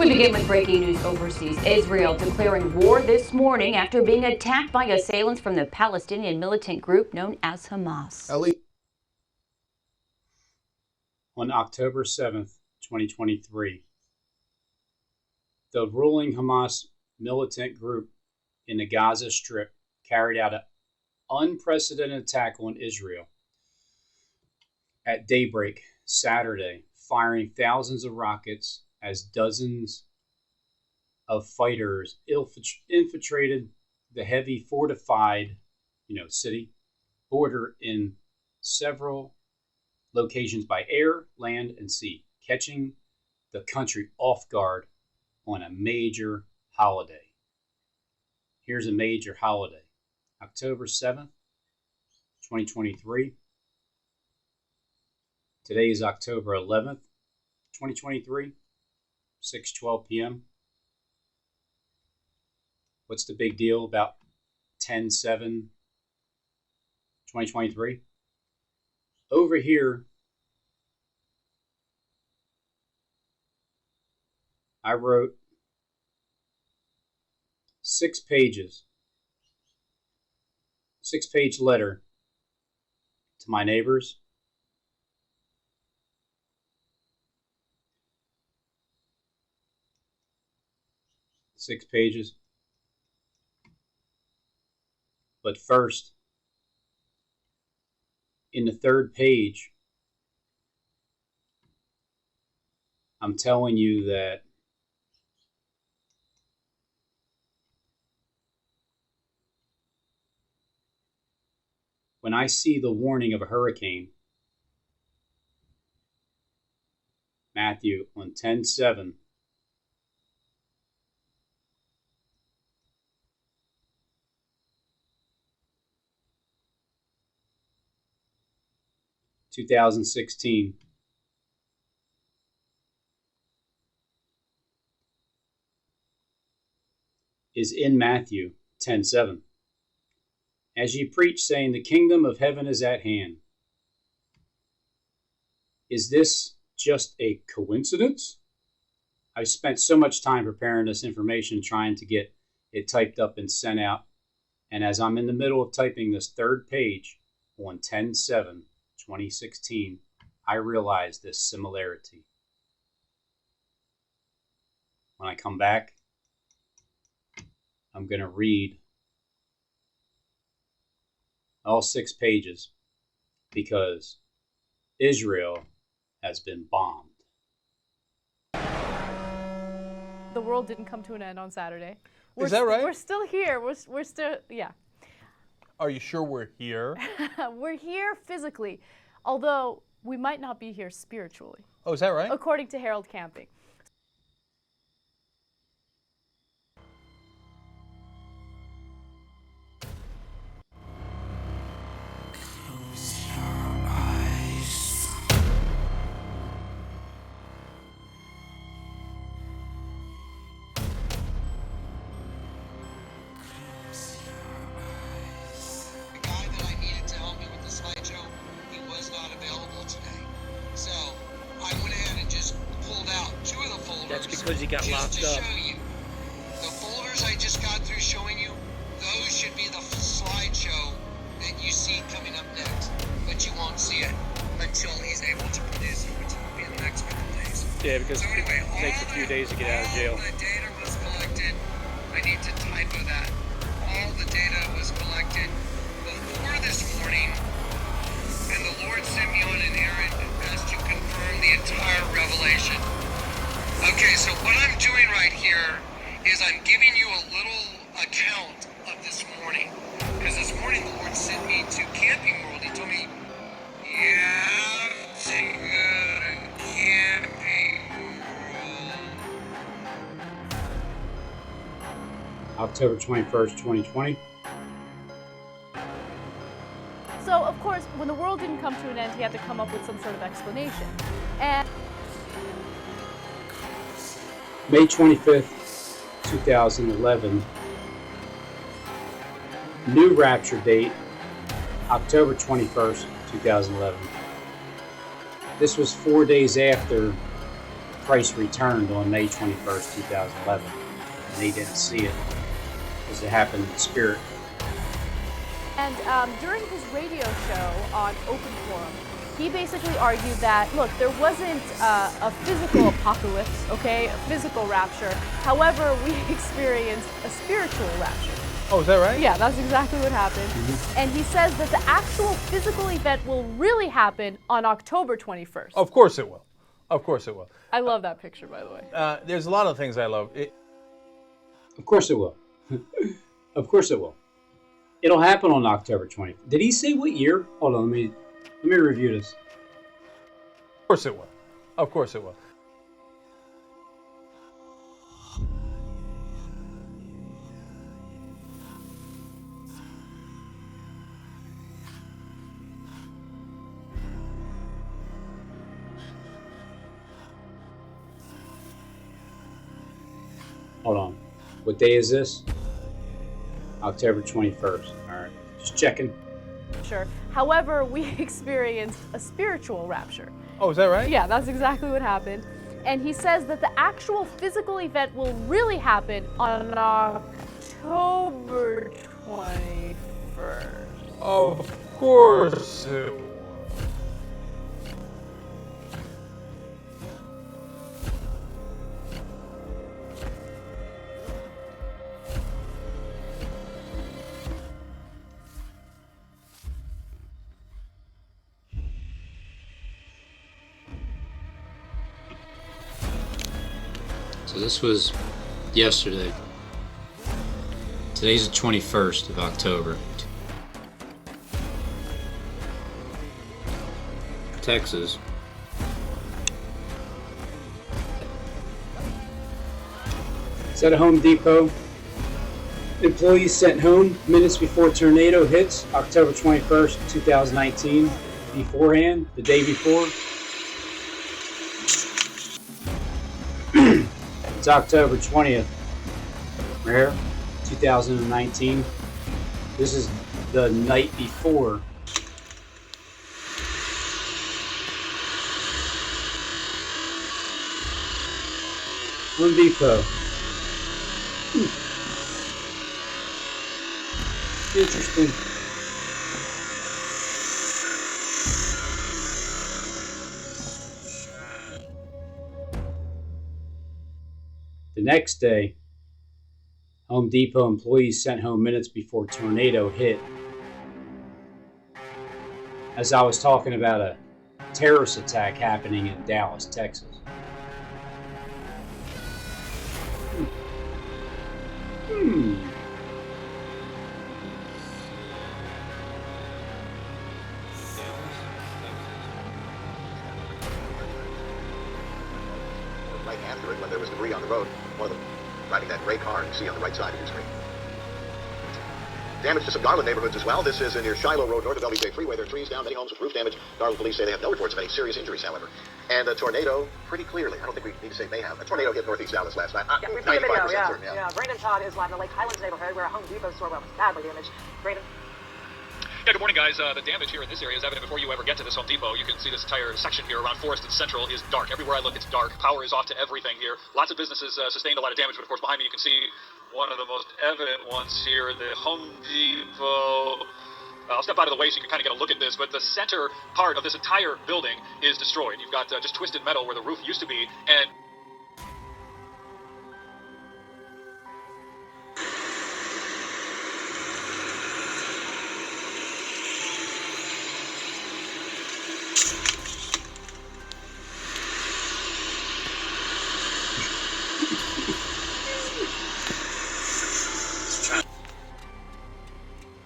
We begin with breaking news overseas. Israel declaring war this morning after being attacked by assailants from the Palestinian militant group known as Hamas. On October 7th, 2023, the ruling Hamas militant group in the Gaza Strip carried out an unprecedented attack on Israel at daybreak Saturday, firing thousands of rockets as dozens of fighters infiltrated the heavy fortified, city border in several locations by air, land, and sea, catching the country off guard on a major holiday. Here's a major holiday. October 7th, 2023. Today is October 11th, 2023, 6:12 p.m. What's the big deal about 10/7/2023? Over here, I wrote 6 pages, 6-page letter to my neighbors, 6 pages. But first, in the 3rd page, I'm telling you that when I see the warning of a hurricane, Matthew on 10:7, (2016) is in Matthew 10:7. As ye preach, saying, the kingdom of heaven is at hand. Is this just a coincidence? I've spent so much time preparing this information, trying to get it typed up and sent out. And as I'm in the middle of typing this 3rd page on 10/7/2016, I realize this similarity. When I come back, I'm going to read all 6 pages because Israel has been bombed. The world didn't come to an end on Saturday. Is that right? We're still here. We're still, yeah. Are you sure we're here? We're here physically, although we might not be here spiritually. Oh, is that right? According to Harold Camping. That's because he got locked up. The folders I just got through showing you, those should be the slideshow that you see coming up next. But you won't see it until he's able to produce it, which will be in the next couple of days. Yeah, because so anyway, it takes a few days to get out of jail. All the data was collected. I need to typo that. All the data was collected before this morning, and the Lord sent me on an errand as to confirm the entire revelation. Okay, so what I'm doing right here is I'm giving you a little account of this morning. Because this morning the Lord sent me to Camping World. He told me, you have to go to Camping World. October 21st, 2020. So, of course, when the world didn't come to an end, he had to come up with some sort of explanation. And May 25th, 2011. New rapture date, October 21st, 2011. This was 4 days after Christ returned on May 21st, 2011. And they didn't see it because it happened in the spirit. And during his radio show on Open Forum, he basically argued that, look, there wasn't a physical apocalypse, okay, a physical rapture. However, we experienced a spiritual rapture. Oh, is that right? Yeah, that's exactly what happened. And he says that the actual physical event will really happen on October 21st. Of course it will. Of course it will. I love that picture, by the way. There's a lot of things I love. Of course it will. Of course it will. It'll happen on October 20th. Did he say what year? Hold on, let me review this. Of course it will. Of course it will. Hold on. What day is this? October 21st. All right. Just checking. Sure. However, we experienced a spiritual rapture. Oh, is that right? Yeah, that's exactly what happened. And he says that the actual physical event will really happen on October 21st. Of course it will. So this was yesterday. Today's the 21st of October. Texas. It's at a Home Depot. Employees sent home minutes before tornado hits, October 21st, 2019. Beforehand, the day before. It's October 20th, right here, 2019. This is the night before. Home Depot. Interesting. The next day, Home Depot employees sent home minutes before tornado hit. As I was talking about a terrorist attack happening in Dallas, Texas. Right after it, when there was debris on the road, one of them driving that gray car you see on the right side of your screen. Damage to some Garland neighborhoods as well. This is near Shiloh Road, north of LBJ Freeway. There are trees down, many homes with roof damage. Garland police say they have no reports of any serious injuries, however. And a tornado, pretty clearly, I don't think we need to say may have. A tornado hit northeast Dallas last night. Yeah, we've seen the video, yeah. Brandon Todd is live in the Lake Highlands neighborhood where a Home Depot store was badly damaged. Brandon? Yeah, good morning, guys. The damage here in this area is evident before you ever get to this Home Depot. You can see this entire section here around Forest and Central is dark. Everywhere I look, it's dark. Power is off to everything here. Lots of businesses sustained a lot of damage, but of course behind me you can see one of the most evident ones here, the Home Depot. I'll step out of the way so you can kind of get a look at this, but the center part of this entire building is destroyed. You've got just twisted metal where the roof used to be, and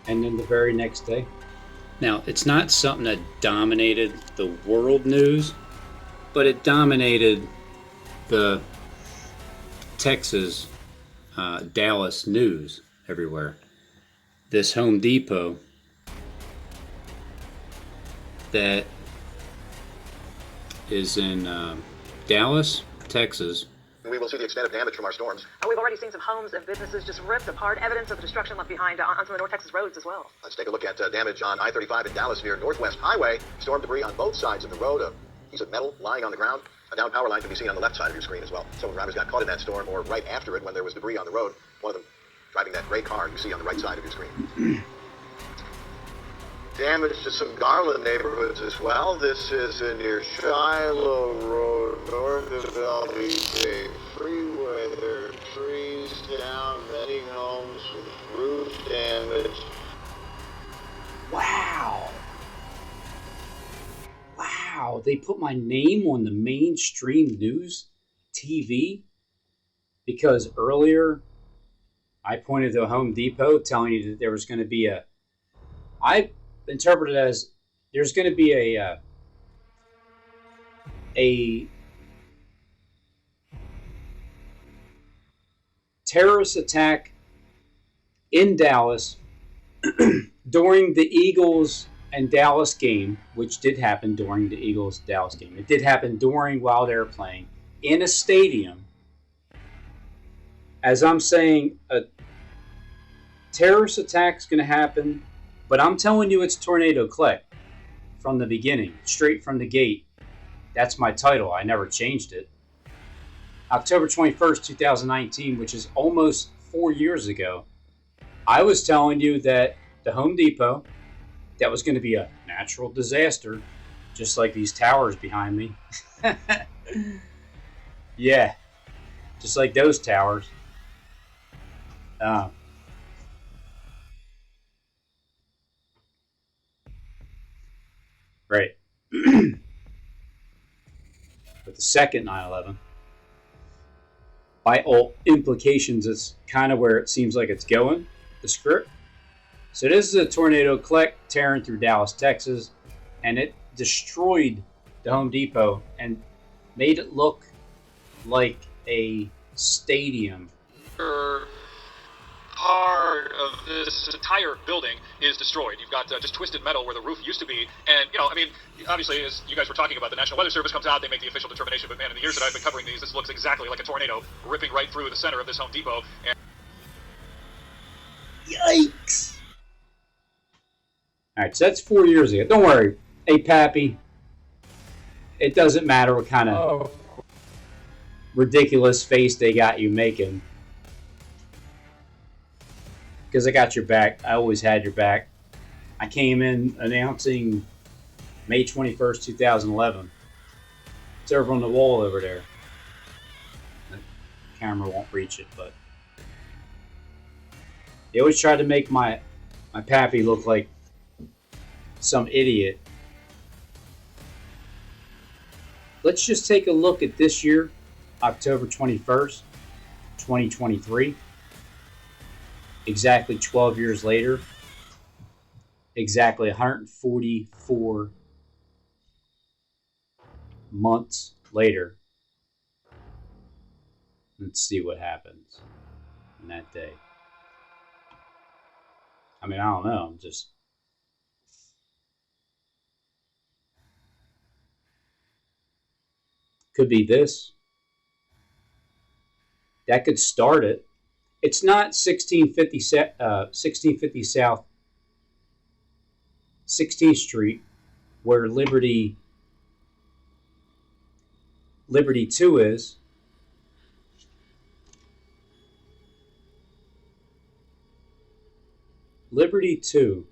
and then the very next day. Now, it's not something that dominated the world news, but it dominated the Texas, Dallas news everywhere. This Home Depot that is in Dallas, Texas. We will see the extent of damage from our storms. We've already seen some homes and businesses just ripped apart, evidence of the destruction left behind on some of the North Texas roads as well. Let's take a look at damage on I-35 in Dallas near Northwest Highway. Storm debris on both sides of the road. A piece of metal lying on the ground. A downed power line can be seen on the left side of your screen as well. So when drivers got caught in that storm or right after it when there was debris on the road, one of them driving that gray car you see on the right side of your screen. Damage to some Garland neighborhoods as well. This is near Shiloh Road, north of LBJ Freeway. There are trees down, many homes with roof damage. Wow. Wow, they put my name on the mainstream news TV because earlier I pointed to Home Depot telling you that there was going to be I interpret it as there's going to be a terrorist attack in Dallas during the Eagles and Dallas game, which did happen during the Eagles-Dallas game. It did happen while they were playing in a stadium. As I'm saying, a terrorist attack is going to happen, but I'm telling you it's Tornado Clay from the beginning, straight from the gate. That's my title. I never changed it. October 21st, 2019, which is almost 4 years ago, I was telling you that the Home Depot, that was going to be a natural disaster, just like these towers behind me. Yeah, just like those towers. Right. But the second 9/11, by all implications, it's kind of where it seems like it's going, the script. So this is a tornado tearing through Dallas, Texas, and it destroyed the Home Depot and made it look like a stadium. Part of this entire building is destroyed. You've got just twisted metal where the roof used to be. And, I mean, obviously, as you guys were talking about, the National Weather Service comes out, they make the official determination. But, man, in the years that I've been covering these, this looks exactly like a tornado ripping right through the center of this Home Depot. And yikes! All right, so that's 4 years ago. Don't worry. Hey, Pappy, it doesn't matter what kind of ridiculous face they got you making. Because I got your back. I always had your back. I came in announcing May 21st, 2011. It's over on the wall over there. The camera won't reach it, but they always try to make my Pappy look like some idiot. Let's just take a look at this year, October 21st, 2023. Exactly 12 years later. Exactly 144 months later. Let's see what happens in that day. I mean, I don't know. I'm just... Could be this. That could start it. It's not 1650 South 16th Street, where Liberty 2 is. Liberty 2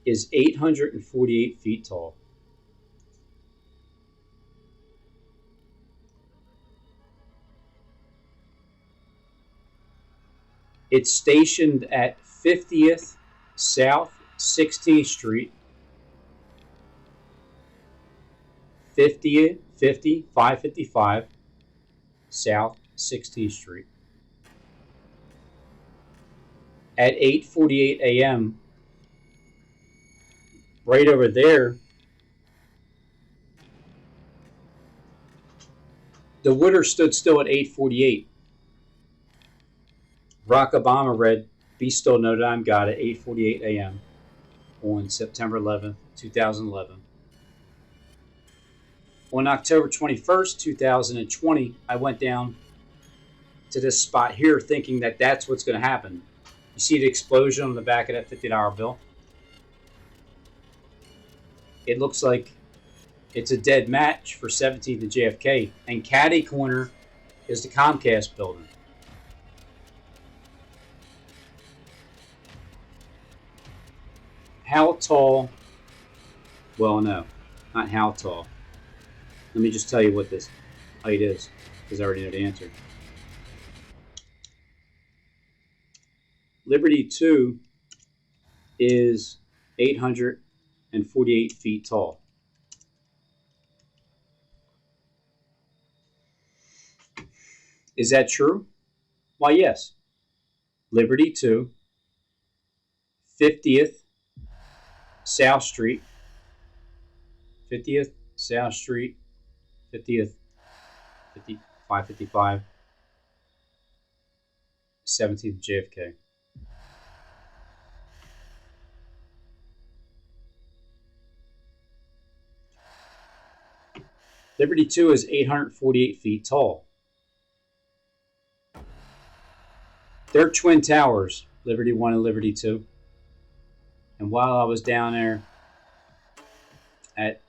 is 848 feet tall. It's stationed at 50th South 16th Street, 555 South 16th Street. At 8:48 a.m., right over there, the Witter stood still at 8:48. Barack Obama read, "Be Still, Know That I'm God" at 8:48 a.m. on September 11th, 2011. On October 21st, 2020, I went down to this spot here thinking that that's what's going to happen. You see the explosion on the back of that $50 bill? It looks like It's a dead match for 17th and JFK. And caddy corner is the Comcast building. How tall? Well, no, not how tall. Let me just tell you what this height is, because I already know the answer. Liberty 2 is 848 feet tall. Is that true? Why, yes. Liberty 2, 50th South Street, 50th South Street, 50th, 555, 17th JFK. Liberty 2 is 848 feet tall. They're twin towers, Liberty 1 and Liberty 2. And while I was down there at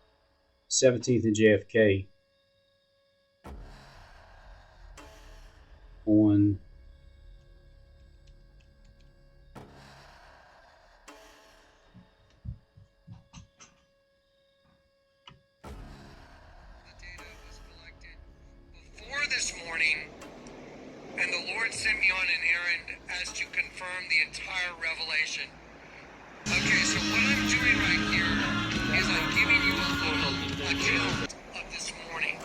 17th and JFK on this morning, and the Lord sent me on an errand as to confirm the entire revelation. Okay, so what I'm doing right here is I'm giving you a little account of this morning.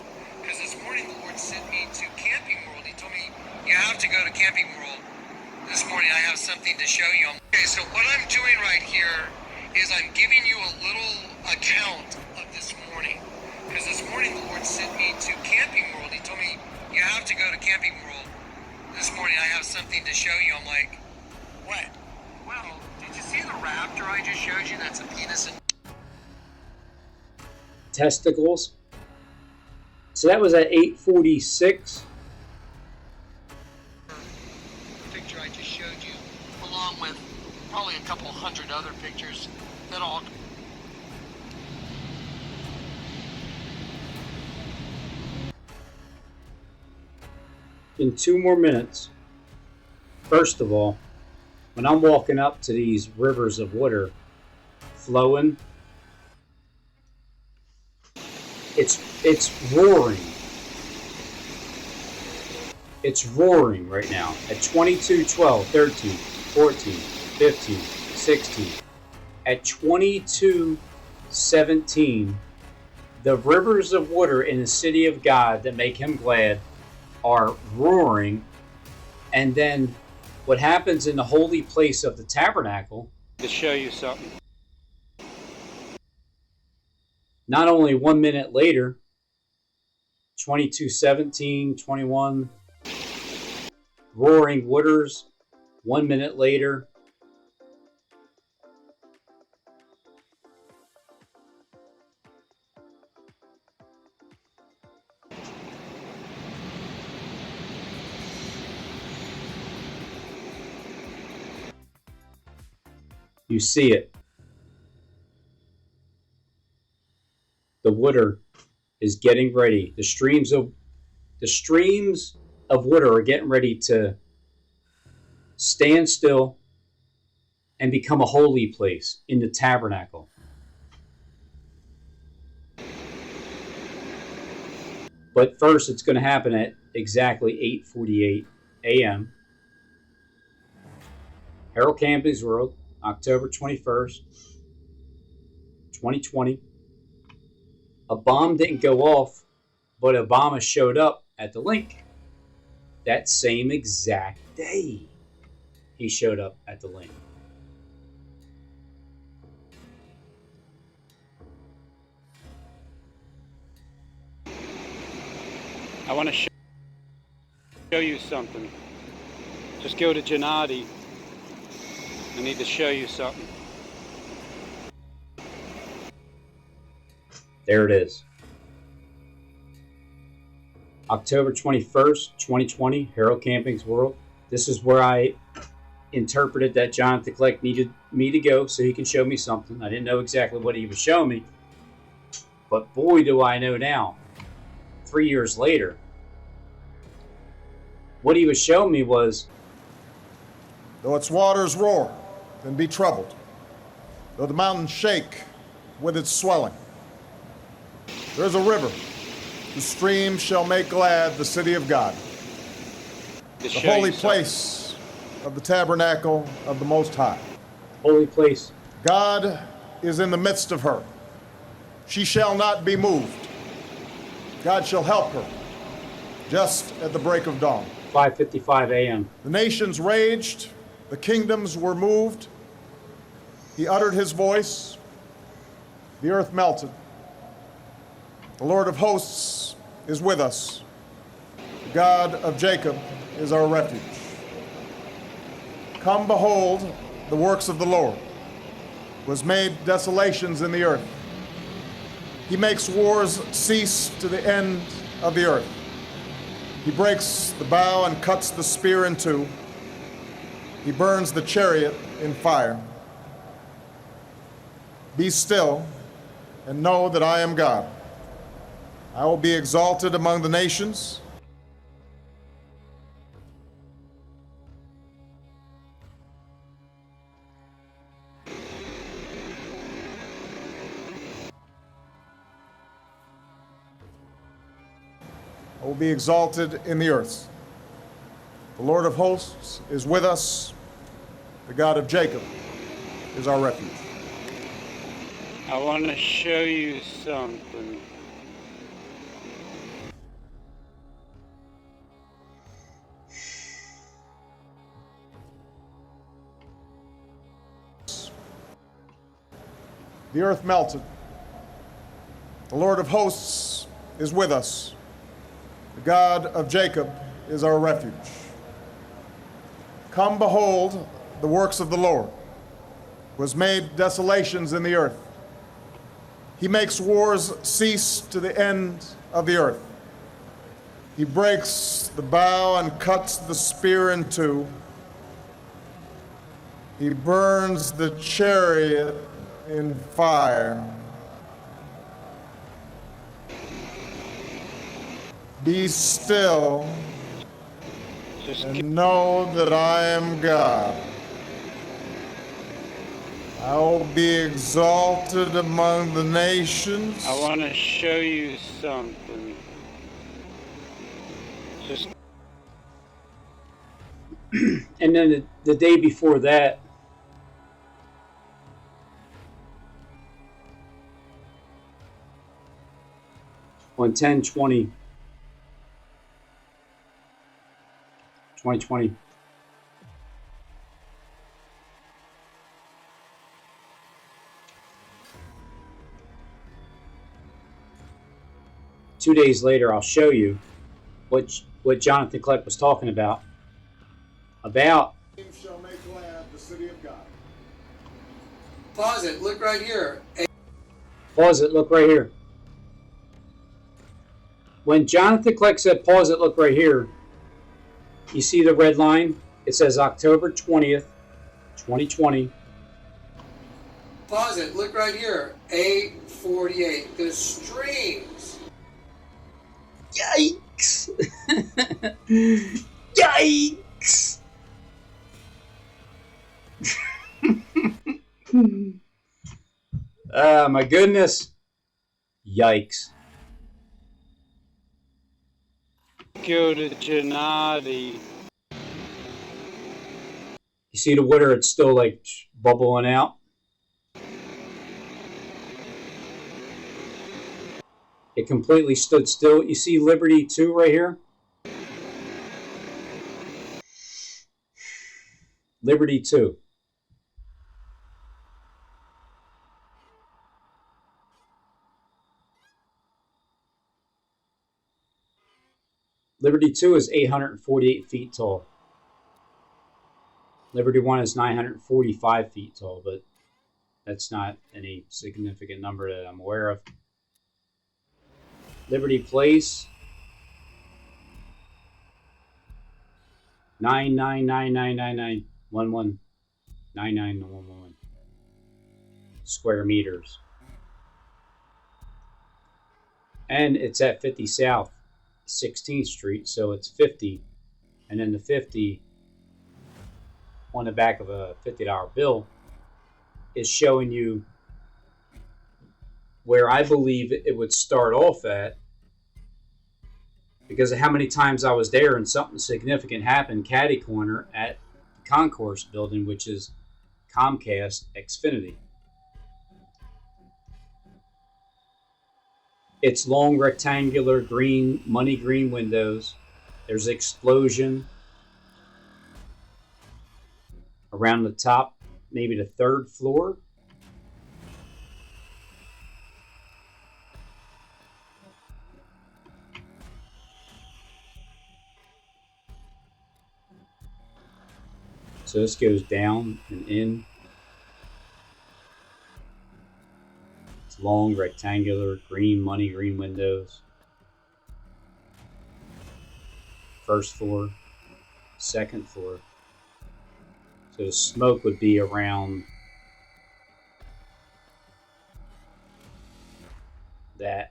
Because this morning the Lord sent me to Camping World. He told me, you have to go to Camping World. This morning I have something to show you. Okay, so what I'm doing right here is I'm giving you a little account of this morning. Because this morning the Lord sent me to Camping World. He told me, you have to go to Camping World. This morning I have something to show you. I'm like, what? Well, did you see the raptor I just showed you? That's a penis and testicles. So that was at 846. the picture I just showed you, along with probably a couple hundred other pictures that all... In 2 more minutes, first of all, when I'm walking up to these rivers of water flowing, it's roaring. It's roaring right now at 22, 12, 13, 14, 15, 16. At 22, 17, the rivers of water in the city of God that make him glad are roaring. And then what happens in the holy place of the tabernacle, To show you something. not only 1 minute later, 22, 17, 21, roaring waters, 1 minute later, you see it. The water is getting ready. The streams of water are getting ready to stand still and become a holy place in the tabernacle. But first, it's going to happen at exactly 8:48 a.m. Harold Camping's World, October 21st, 2020. A bomb didn't go off, but Obama showed up at the link that same exact day. He showed up at the link. I want to show you something. Just go to Gennady. I need to show you something. There it is. October 21st, 2020, Harold Camping's World. This is where I interpreted that Jonathan Kleck needed me to go so he can show me something. I didn't know exactly what he was showing me. But boy, do I know now, 3 years later, what he was showing me was, though its waters roar and be troubled, though the mountains shake with its swelling, there is a river, the stream shall make glad the city of God, the holy place of the tabernacle of the Most High. Holy place. God is in the midst of her. She shall not be moved. God shall help her just at the break of dawn. 5:55 a.m. The nations raged, the kingdoms were moved. He uttered his voice, the earth melted. The Lord of hosts is with us. The God of Jacob is our refuge. Come behold the works of the Lord, who has made desolations in the earth. He makes wars cease to the end of the earth. He breaks the bow and cuts the spear in two. He burns the chariot in fire. Be still and know that I am God. I will be exalted among the nations. I will be exalted in the earth. The Lord of hosts is with us. The God of Jacob is our refuge. I want to show you something. The earth melted. The Lord of hosts is with us. The God of Jacob is our refuge. Come behold the works of the Lord, who has made desolations in the earth. He makes wars cease to the end of the earth. He breaks the bow and cuts the spear in two. He burns the chariot in fire. Be still and know that I am God. I will be exalted among the nations. I want to show you something. Just And then the day before that, on 10/20/2020, two days later, I'll show you what Jonathan Kleck was talking about Shall make glad the city of God. Pause it. Look right here. pause it, look right here. When Jonathan Kleck said pause it, look right here, you see the red line? It says October 20th, 2020. Pause it. Look right here. 8:48. The streams. Yikes! Yikes! Oh my goodness. Yikes. go to Gennady. You see the water, it's still like bubbling out. It completely stood still. You see Liberty 2 right here? Liberty 2. Liberty 2 is 848 feet tall. Liberty 1 is 945 feet tall, but that's not any significant number that I'm aware of. Liberty Place, 9999911 square meters. And it's at 50 South 16th Street, so it's 50. And then the 50 on the back of a $50 bill is showing you where I believe it would start off at, because of how many times I was there and something significant happened catty corner at the Concourse building, which is Comcast Xfinity. It's long rectangular green, money green windows. There's an explosion around the top, maybe the 3rd floor. So this goes down and in. It's long, rectangular, green, money green windows. 1st floor, 2nd floor. So the smoke would be around that.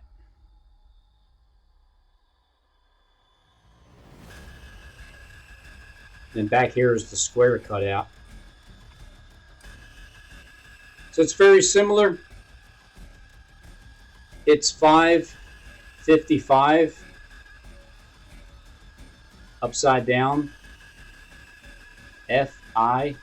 Then back here is the square cutout. So it's very similar. It's 555 upside down. FIFT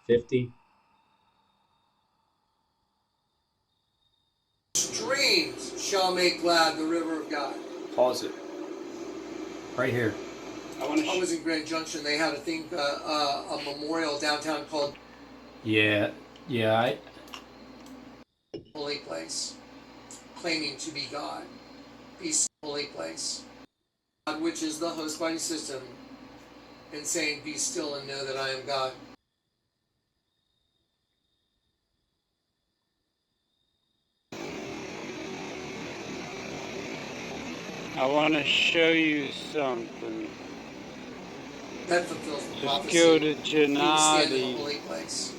50. Streams shall make glad the river of God. Pause it. Right here. I was in Grand Junction. They had a memorial downtown called Yeah. Holy Place, claiming to be God. Be holy place, God, which is the host body system, and saying, "Be still and know that I am God." I want to show you something. That fulfills the Just prophecy. go to Be stand in the Gennady. holy place.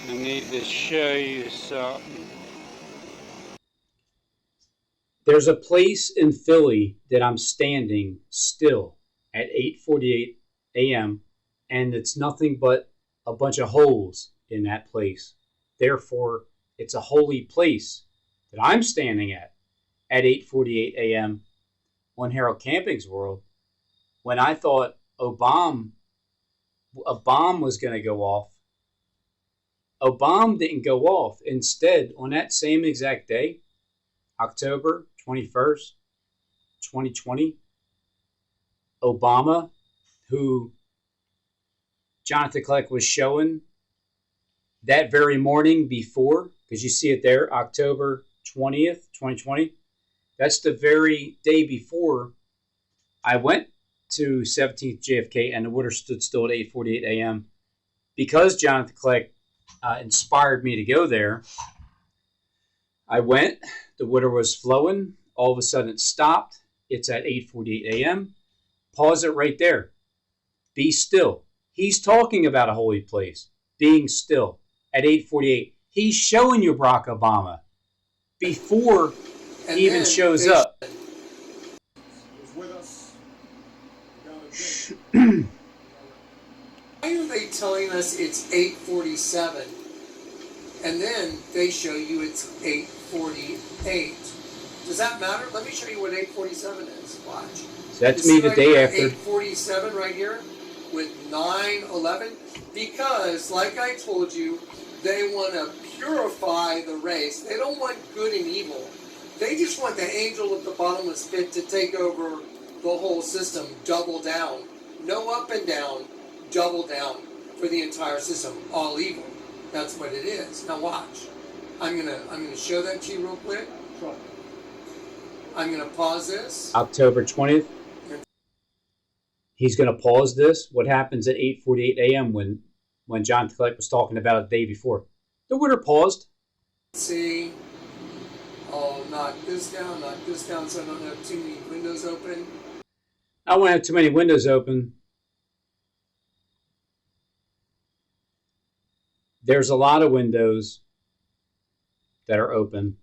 I need to show you something. There's a place in Philly that I'm standing still at 8:48 a.m. and it's nothing but a bunch of holes in that place. Therefore, it's a holy place that I'm standing at 8:48 a.m. on Harold Camping's World, when I thought a bomb was going to go off. A bomb didn't go off. Instead, on that same exact day, October 21st, 2020, Obama, who Jonathan Kleck was showing that very morning before, because you see it there, October 20th, 2020, that's the very day before I went to 17th JFK and the water stood still at 8:48 a.m. Because Jonathan Kleck inspired me to go there. I went, the water was flowing, all of a sudden it stopped. It's at 8:48 a.m. Pause it right there. Be still. He's talking about a holy place, being still at 8:48. He's showing you Barack Obama before he even shows up. Why are they telling us it's 8:47, and then they show you it's 8:48? Does that matter? Let me show you what 8:47 is. Watch. So that's me the day after. 8:47 right here with 9:11, because, like I told you, they want to purify the race. They don't want good and evil. They just want the angel of the bottomless pit to take over the whole system, double down. No up and down, double down for the entire system. All evil. That's what it is. Now watch. I'm gonna show that to you real quick. I'm gonna pause this. October 20th. He's going to pause this. What happens at 8:48 a.m. when John Kleck was talking about it the day before? The water paused. See. I'll knock this down, so I don't have too many windows open. I won't have too many windows open. There's a lot of windows that are open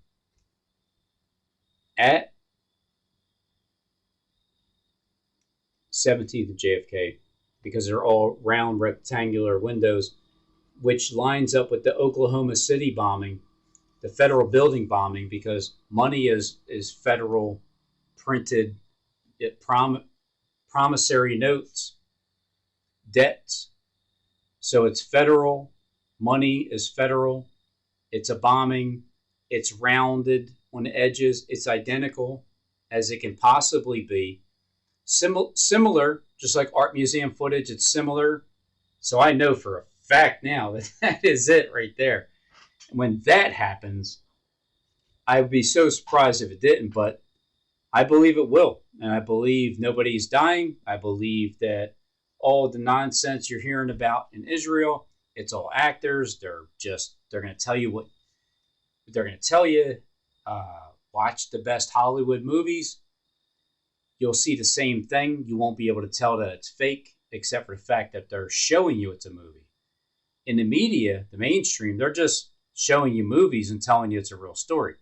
at 17th and JFK because they're all round rectangular windows, which lines up with the Oklahoma City bombing, the federal building bombing, because money is federal printed promissory notes, debts. So it's federal, money is federal, it's a bombing, it's rounded on the edges, it's identical as it can possibly be. Similar, just like art museum footage, it's similar. So I know for a fact now that that is it right there. When that happens, I would be so surprised if it didn't, but I believe it will. And I believe nobody's dying. I believe that all the nonsense you're hearing about in Israel, it's all actors. They're going to tell you what they're going to tell you. Watch the best Hollywood movies. You'll see the same thing. You won't be able to tell that it's fake, except for the fact that they're showing you it's a movie. In the media, the mainstream, they're just showing you movies and telling you it's a real story.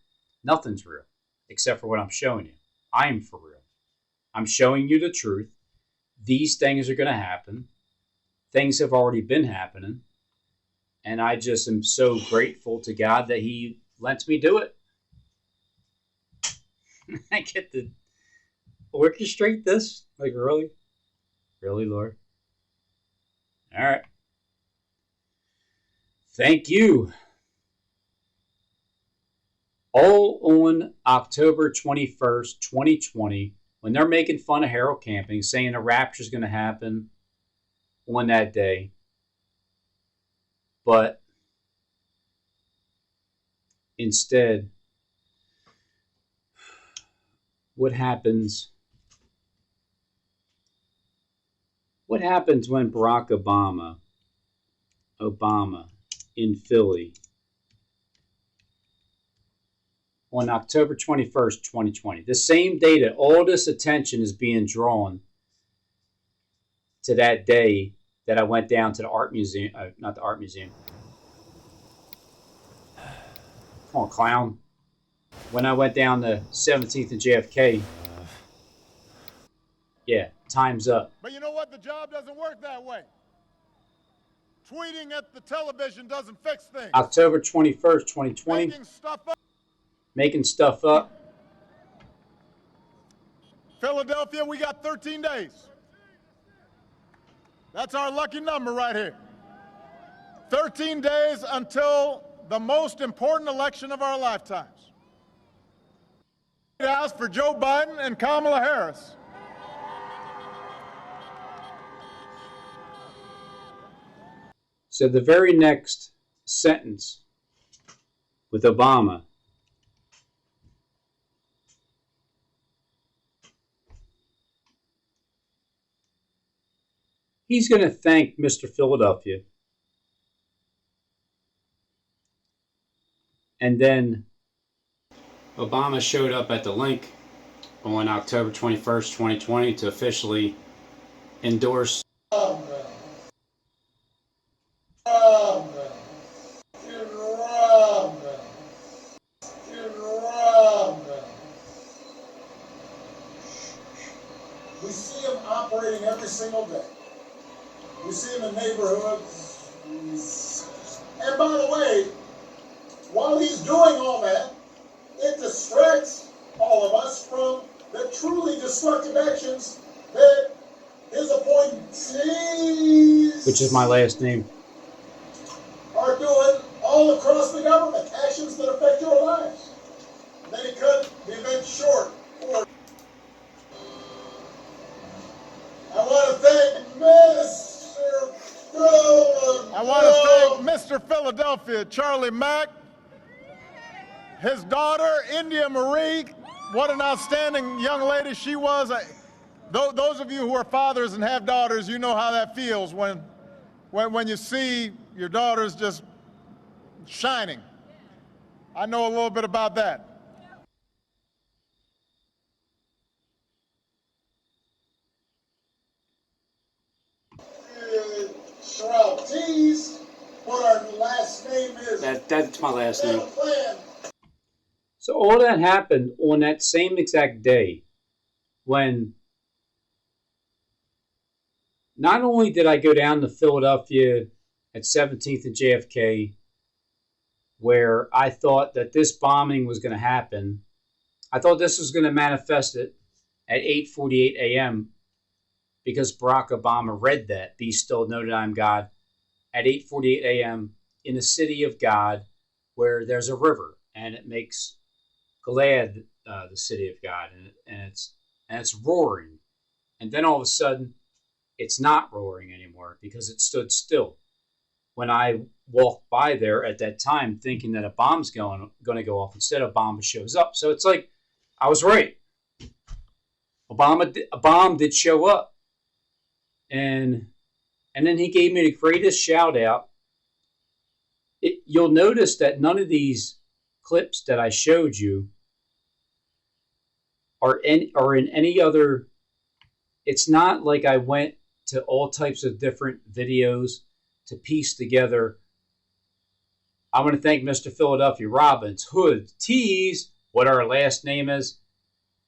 Nothing's real, except for what I'm showing you. I'm for real. I'm showing you the truth. These things are going to happen. Things have already been happening. And I just am so grateful to God that He lets me do it. I get to orchestrate this? Like, really? Really, Lord? All right. Thank you. All on October 21st, 2020, when they're making fun of Harold Camping, saying the rapture is going to happen on that day. But instead, what happens when Barack Obama in Philly on October 21st, 2020, the same day that all this attention is being drawn to that day that I went down to the art museum, not the art museum. Come on, clown. When I went down to 17th and JFK, yeah, time's up. But you know what? The job doesn't work that way. Tweeting at the television doesn't fix things. October 21st, 2020. Making stuff up. Philadelphia, we got 13 days. That's our lucky number right here. 13 days until the most important election of our lifetimes. House for Joe Biden and Kamala Harris. So the very next sentence with Obama, he's going to thank Mr. Philadelphia. And then Obama showed up at the link on October 21st, 2020 to officially endorse We see him operating every single day. We see him in neighborhoods. And by the way, while he's doing all that, it distracts all of us from the truly destructive actions that his appointees, which is my last name, are doing all across the government, actions that affect your lives. And then he cut the event short. I want to thank Mr. Philadelphia, Charlie Mack, his daughter, India Marie. What an outstanding young lady she was. Those of you who are fathers and have daughters, you know how that feels when you see your daughters just shining. I know a little bit about that. Sherelle Tees, what our last name is. That's my last name. So all that happened on that same exact day when not only did I go down to Philadelphia at 17th and JFK, where I thought that this bombing was going to happen. I thought this was going to manifest it at 8:48 a.m. because Barack Obama read that, "Be still, know that I'm God," at 8:48 a.m. in the city of God, where there's a river, and it makes glad the city of God, and it's roaring, and then all of a sudden, it's not roaring anymore because it stood still. When I walked by there at that time, thinking that a bomb's going to go off, instead a bomb shows up. So it's like I was right. A bomb did show up, and then he gave me the greatest shout out. You'll notice that none of these clips that I showed you are in any other. It's not like I went to all types of different videos to piece together. I want to thank Mr. Philadelphia Robbins, Hood, Tees, what our last name is.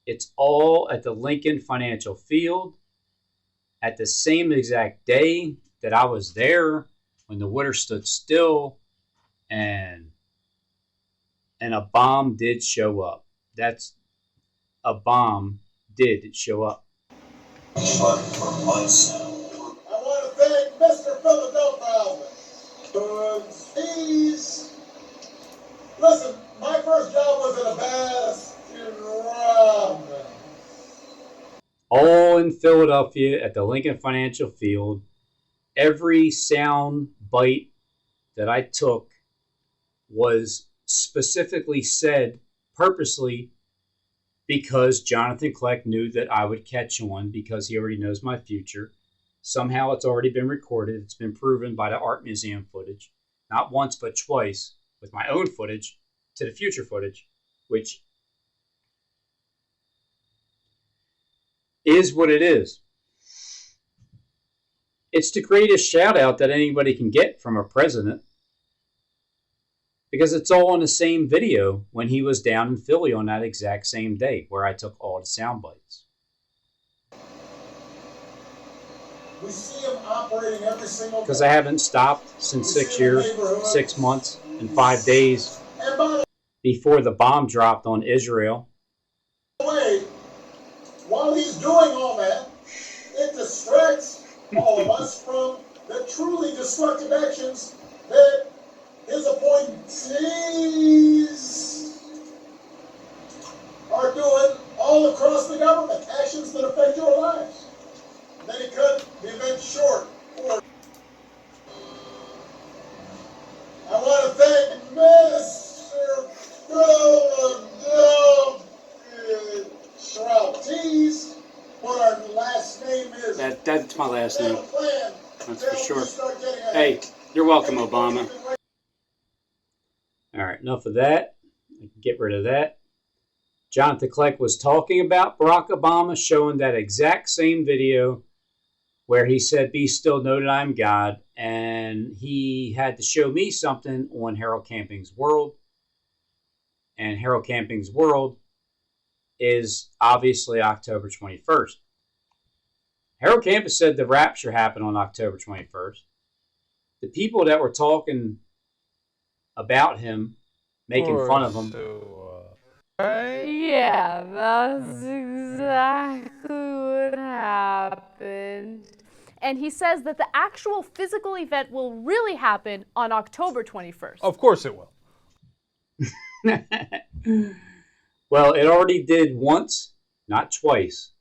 It's all at the Lincoln Financial Field at the same exact day that I was there when the water stood still and a bomb did show up. That's a bomb did show up. For months now. I want to thank Mr. Philadelphia. He's... Listen, my first job was at a Baskin Robbins. All in Philadelphia at the Lincoln Financial Field. Every sound bite that I took was specifically said purposely because Jonathan Kleck knew that I would catch on because he already knows my future. Somehow it's already been recorded. It's been proven by the art museum footage, not once but twice, with my own footage to the future footage, which is what it is. It's the greatest shout out that anybody can get from a president because it's all on the same video when he was down in Philly on that exact same day where I took all the sound bites. We see him operating every single day. Because I haven't stopped since 6 years, 6 months, and 5 days before the bomb dropped on Israel. Way, while he's doing all that, it distracts all of us from the truly destructive actions that his appointees are doing all across the government. Actions that affect your lives. Then he cut the event short. I want to thank Mr. Philadelphia, what our last name is. That's my last name. That's for sure. Hey, you're welcome, Obama. All right, enough of that. I can get rid of that. Jonathan Kleck was talking about Barack Obama, showing that exact same video where he said, "Be still, know that I'm God." And he had to show me something on Harold Camping's World. And Harold Camping's World is obviously October 21st. Harold Camping said the rapture happened on October 21st. The people that were talking about him, making fun of him. Yeah, that's exactly what happened. And he says that the actual physical event will really happen on October 21st. Of course it will. Well, it already did once, not twice.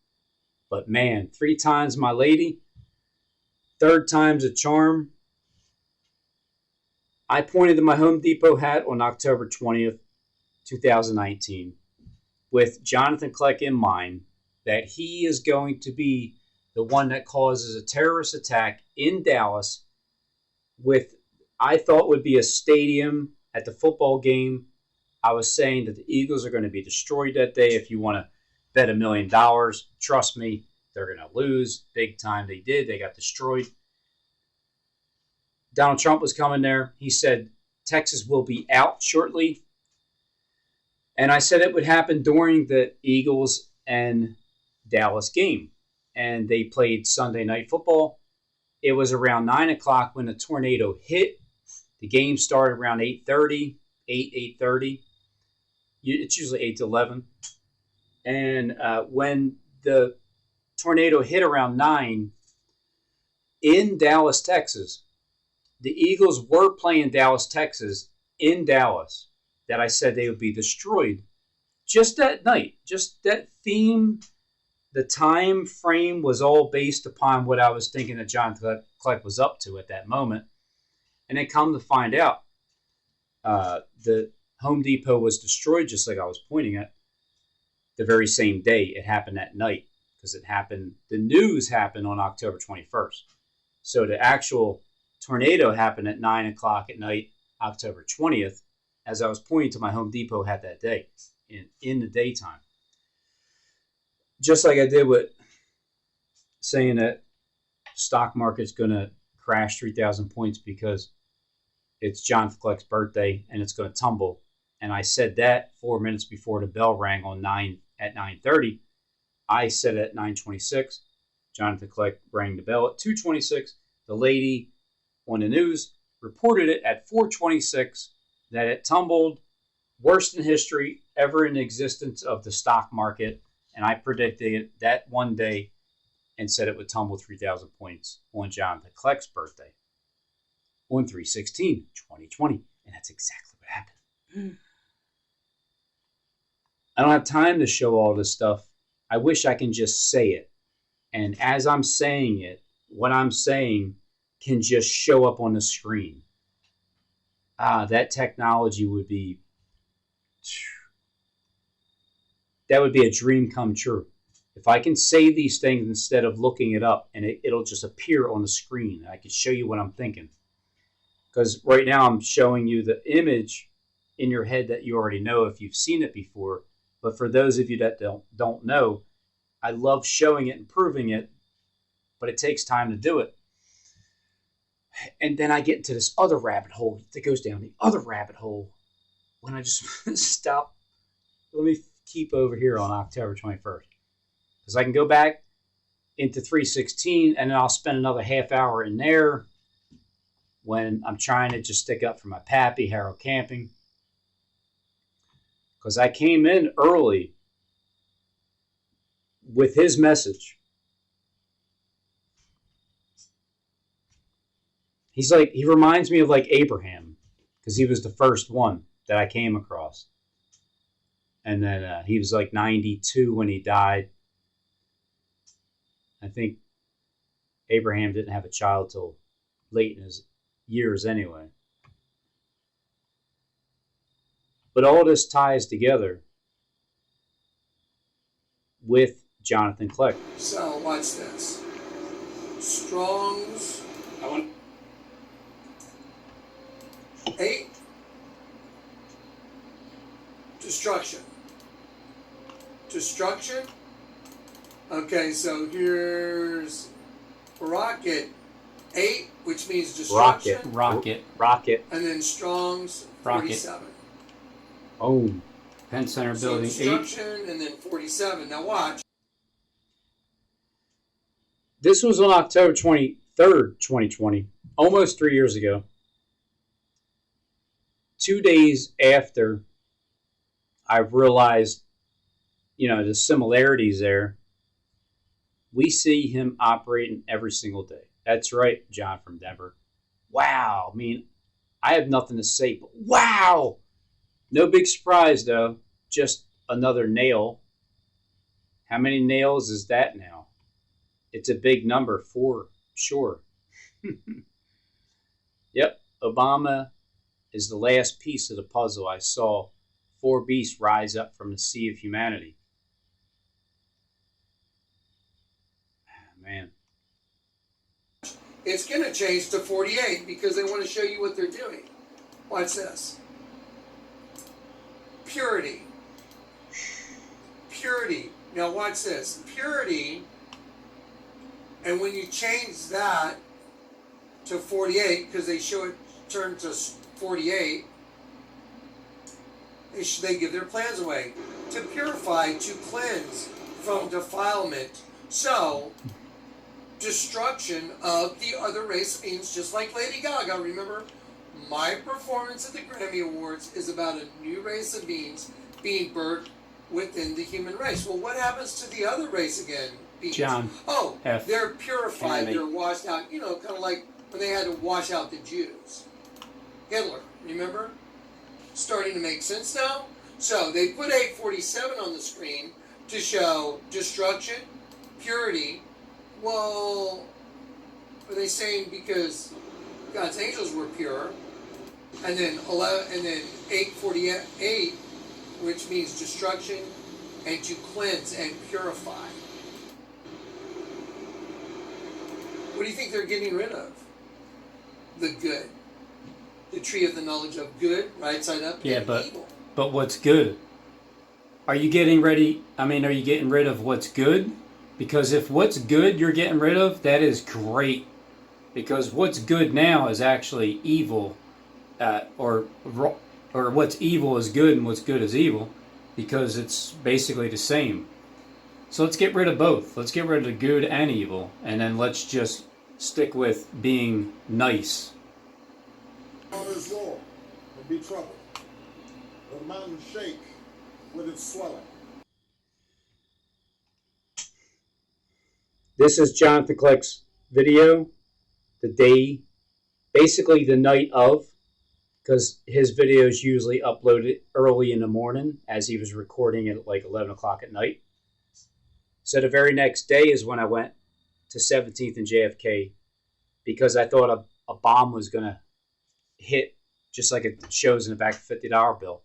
But man, 3 times my lady, 3rd time's a charm. I pointed to my Home Depot hat on October 20th, 2019, with Jonathan Kleck in mind, that he is going to be the one that causes a terrorist attack in Dallas with, I thought would be a stadium at the football game. I was saying that the Eagles are going to be destroyed that day. If you want to bet $1 million, trust me, they're going to lose big time. They did. They got destroyed. Donald Trump was coming there. He said Texas will be out shortly. And I said it would happen during the Eagles and Dallas game. And they played Sunday Night Football. It was around 9 o'clock when the tornado hit. The game started around 8:30, 8:30. It's usually 8 to 11. And when the tornado hit around 9 in Dallas, Texas, the Eagles were playing Dallas, Texas in Dallas, that I said they would be destroyed just that night. Just that theme, the time frame was all based upon what I was thinking that John Kleck was up to at that moment. And then come to find out, the Home Depot was destroyed, just like I was pointing at, the very same day. It happened that night because the news happened on October 21st. So the actual tornado happened at 9 o'clock at night, October 20th, as I was pointing to my Home Depot had that day in the daytime. Just like I did with saying that stock market's going to crash 3,000 points because it's John Kleck's birthday and it's going to tumble. And I said that 4 minutes before the bell rang at 9:30. I said at 9:26. Jonathan Kleck rang the bell at 2:26. The lady on the news reported it at 4:26 that it tumbled, worst in history ever in the existence of the stock market. And I predicted it that one day and said it would tumble 3,000 points on Jonathan Kleck's birthday on 3/16/2020. And that's exactly what happened. I don't have time to show all this stuff. I wish I can just say it. And as I'm saying it, what I'm saying can just show up on the screen. That technology would be... That would be a dream come true. If I can say these things instead of looking it up and it'll just appear on the screen. And I can show you what I'm thinking. Because right now I'm showing you the image in your head that you already know if you've seen it before. But for those of you that don't know, I love showing it and proving it, but it takes time to do it. And then I get into this other rabbit hole that goes down the other rabbit hole when I just stop. Let me keep over here on October 21st. Because I can go back into 3/16 and then I'll spend another half hour in there when I'm trying to just stick up for my pappy, Harold Camping. Because I came in early with his message. He reminds me of like Abraham, because he was the first one that I came across. And then he was like 92 when he died. I think Abraham didn't have a child till late in his years anyway. But all this ties together with Jonathan Kleck. So, watch this. Strong's 8. Destruction. Okay, so here's Rocket 8, which means destruction. Rocket. And then Strong's 47. Oh, Penn Center Building 8. Destruction and then 47. Now watch. This was on October 23rd, 2020, almost 3 years ago. 2 days after I realized, the similarities there, we see him operating every single day. That's right, John from Denver. Wow. I mean, I have nothing to say, but wow. No big surprise, though. Just another nail. How many nails is that now? It's a big number for sure. Yep, Obama is the last piece of the puzzle. I saw 4 beasts rise up from the sea of humanity. Man. It's going to change to 48 because they want to show you what they're doing. Watch this. Purity. Now watch this. Purity, and when you change that to 48 because they show it turn to 48. They give their plans away to purify, to cleanse from defilement. So, destruction of the other race of beings, just like Lady Gaga. Remember, my performance at the Grammy Awards is about a new race of beings being birthed within the human race. Well, what happens to the other race again? Beings? John. Oh, F. they're purified, Annie. they're washed out. You know, kind of like when they had to wash out the Jews. Hitler, remember? Starting to make sense now? So they put 847 on the screen to show destruction, purity. Well, are they saying because God's angels were pure? And then 848, which means destruction and to cleanse and purify. What do you think they're getting rid of? The good. The tree of the knowledge of good, right side up, Yeah, and but evil. but what's good? Are you getting ready? I mean, are you getting rid of what's good? Because if what's good you're getting rid of, that is great. Because what's good now is actually evil, or what's evil is good and what's good is evil, because it's basically the same. So let's get rid of both. Let's get rid of the good and evil, and then let's just stick with being nice. Waters roar and be troubled. Let the mountains shake with its swelling. This is Jonathan Kleck's video, the day, basically the night of, because his videos usually uploaded early in the morning as he was recording it at like 11 o'clock at night. So the very next day is when I went to 17th and JFK because I thought a bomb was going to hit just like it shows in the back of a $50 bill.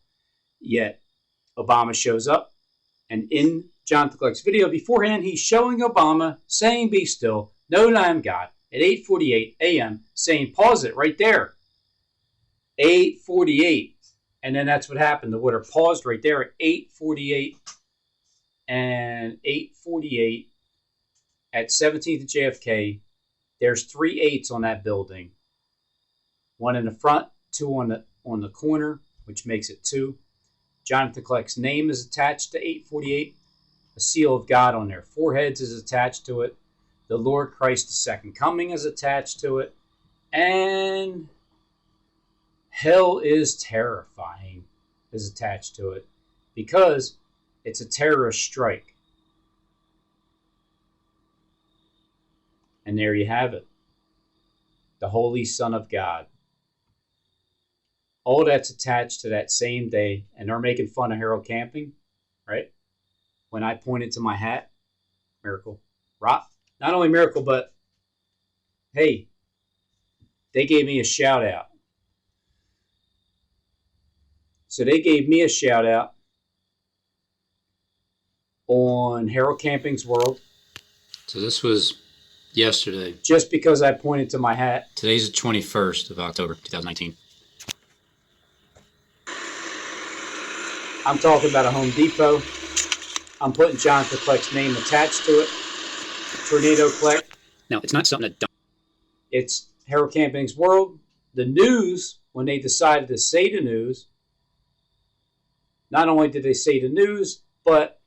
Yet Obama shows up, and in Jonathan Kleck's video beforehand, he's showing Obama saying, "Be still, know that I am God," at 8:48 a.m., saying, pause it right there. 8:48. And then that's what happened. The water paused right there at 8:48 and 8:48 at 17th and JFK. There's 3 8s on that building. One in the front, 2 on the corner, which makes it 2. Jonathan Kleck's name is attached to 8:48. A seal of God on their foreheads is attached to it. The Lord Christ's second coming is attached to it. And hell is terrifying is attached to it because it's a terrorist strike. And there you have it. The Holy Son of God. All that's attached to that same day, and they're making fun of Harold Camping, right? When I pointed to my hat, miracle. Not only miracle, but hey, they gave me a shout out. So they gave me a shout out on Harold Camping's World. So this was yesterday. Just because I pointed to my hat. Today's the 21st of October, 2019. I'm talking about a Home Depot. I'm putting Jonathan Kleck's name attached to it. Tornado Kleck. Now, it's not something that... It's Harold Camping's World. The news, when they decided to say the news, not only did they say the news, but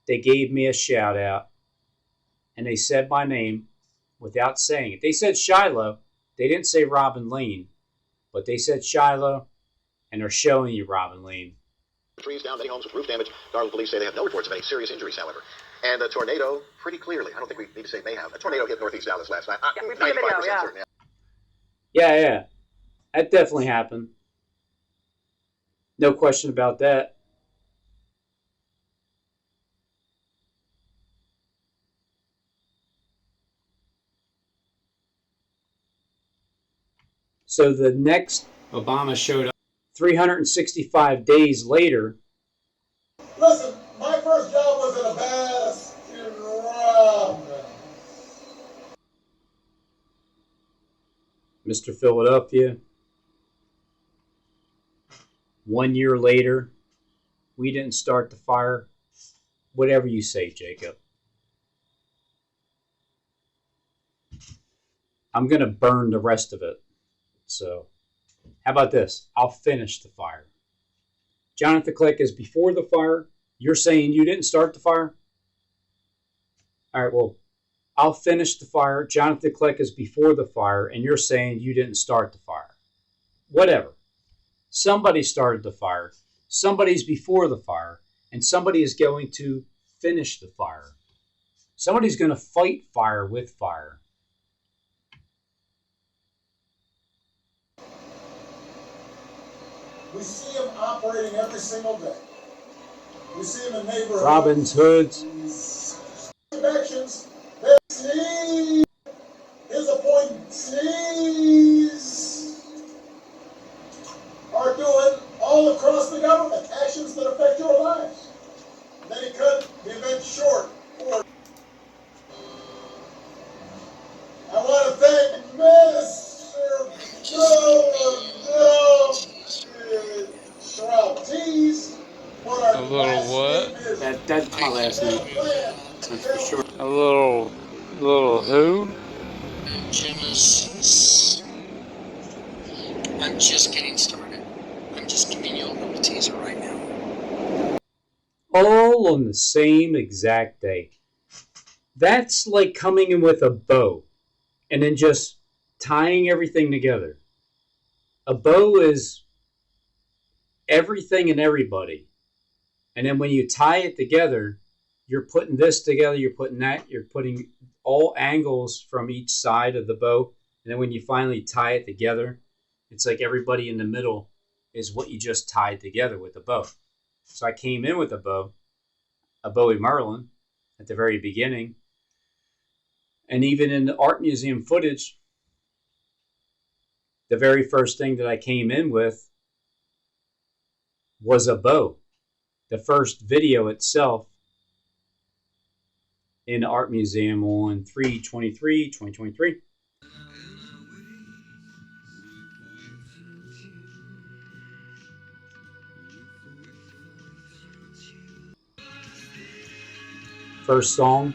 they gave me a shout out. And they said my name without saying it. They said Shiloh. They didn't say Robin Lane. But they said Shiloh, and they're showing you Robin Lane. Trees down, many homes with roof damage. Garland police say they have no reports of any serious injuries, however. And a tornado, pretty clearly, I don't think we need to say may have. A tornado hit northeast Dallas last night. Yeah, we've seen the video, yeah. Certain. Yeah. That definitely happened. No question about that. So the next Obama showed up 365 days later. Listen, my first job was in a Baskin Robbins. Mr. Philadelphia. 1 year later, we didn't start the fire. Whatever you say, Jacob. I'm going to burn the rest of it. So how about this? I'll finish the fire. Jonathan Click is before the fire. You're saying you didn't start the fire? All right, well, I'll finish the fire. Jonathan Click is before the fire, and you're saying you didn't start the fire. Whatever. Somebody started the fire. Somebody's before the fire, and somebody is going to finish the fire. Somebody's going to fight fire with fire. We see them operating every single day. We see them in neighborhoods. Robin's Hoods. Connections. Their his appointees are doing all across the government, actions that affect your lives. Then he cut the event short. I want to thank Mr. Israel's what our A little what? That's my last name. That's for sure. A little who? I'm just getting started. I'm just giving you a little teaser right now. All on the same exact day. That's like coming in with a bow and then just tying everything together. A bow is everything and everybody. And then when you tie it together, you're putting this together, you're putting that, you're putting all angles from each side of the bow. And then when you finally tie it together, it's like everybody in the middle is what you just tied together with a bow. So I came in with a Bowie Merlin at the very beginning. And even in the art museum footage, the very first thing that I came in with was a bow. The first video itself in the art museum on 3/23/2023. First song.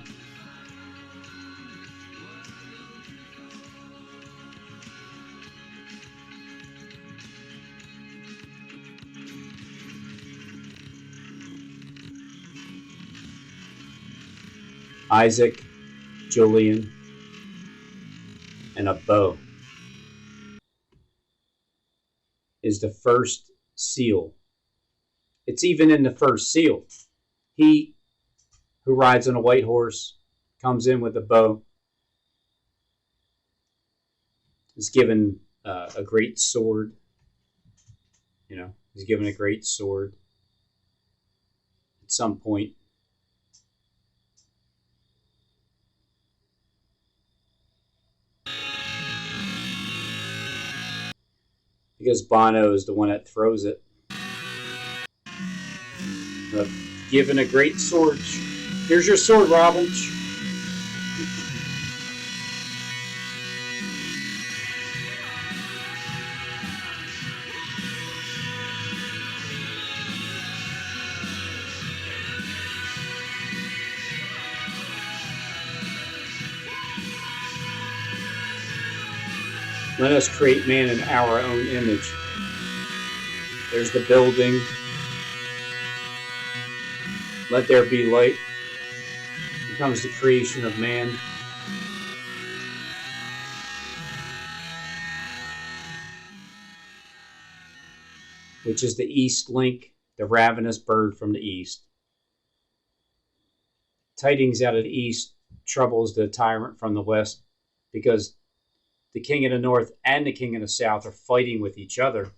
Isaac, Julian, and a bow is the first seal. It's even in the first seal. He who rides on a white horse comes in with a bow is given a great sword. You know, he's given a great sword at some point. Because Bono is the one that throws it. Given a great sword. Here's your sword, Robin. Let us create man in our own image. There's the building. Let there be light. Here comes the creation of man. Which is the east link, the ravenous bird from the east. Tidings out of the east troubles the tyrant from the west, because the king of the north and the king of the south are fighting with each other.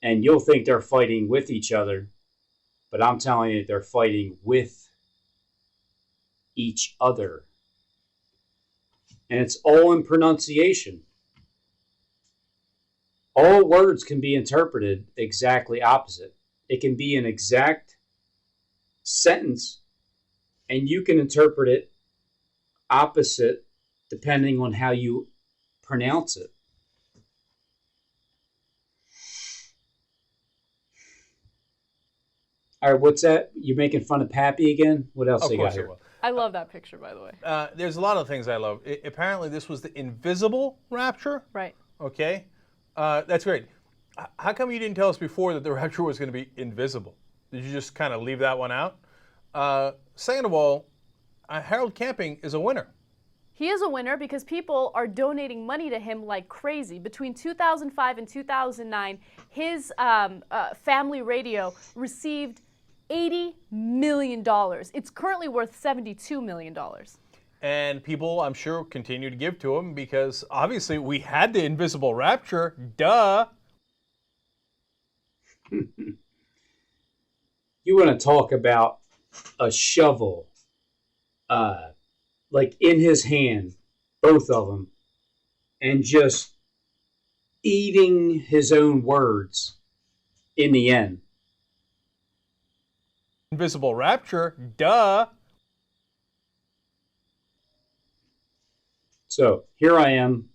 And you'll think they're fighting with each other, but I'm telling you, they're fighting with each other. And it's all in pronunciation. All words can be interpreted exactly opposite. It can be an exact sentence, and you can interpret it opposite depending on how you pronounce it. All right, what's that? You're making fun of Pappy again? What else Of they got course here? it will. I love that picture, by the way. There's a lot of things I love. Apparently, this was the invisible rapture. Right. Okay. That's great. How come you didn't tell us before that the rapture was going to be invisible? Did you just kind of leave that one out? Second of all, Harold Camping is a winner. He is a winner because people are donating money to him like crazy. Between 2005 and 2009, his family radio received $80 million. It's currently worth $72 million. And people, I'm sure, continue to give to him because obviously we had the invisible rapture. Duh. You want to talk about a shovel, like in his hand, both of them, and just eating his own words in the end. Invisible rapture, duh. So here I am.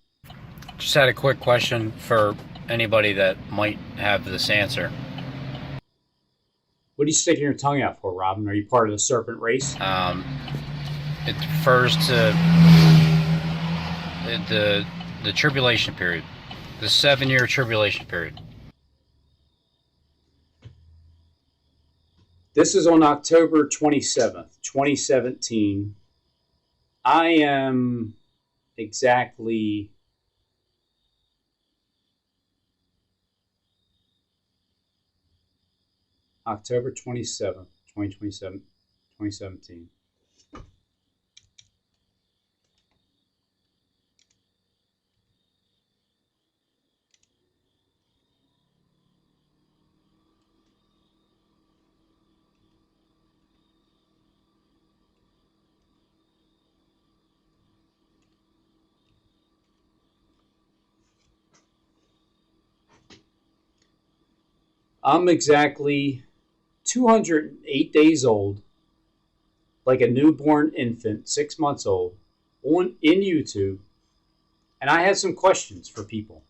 Just had a quick question for anybody that might have this answer. What are you sticking your tongue out for, Robin? Are you part of the serpent race? It refers to the tribulation period, the 7-year tribulation period. This is on October 27th, 2017. I am exactly October 27th, 2017. I'm exactly 208 days old, like a newborn infant, 6 months old, in YouTube, and I had some questions for people,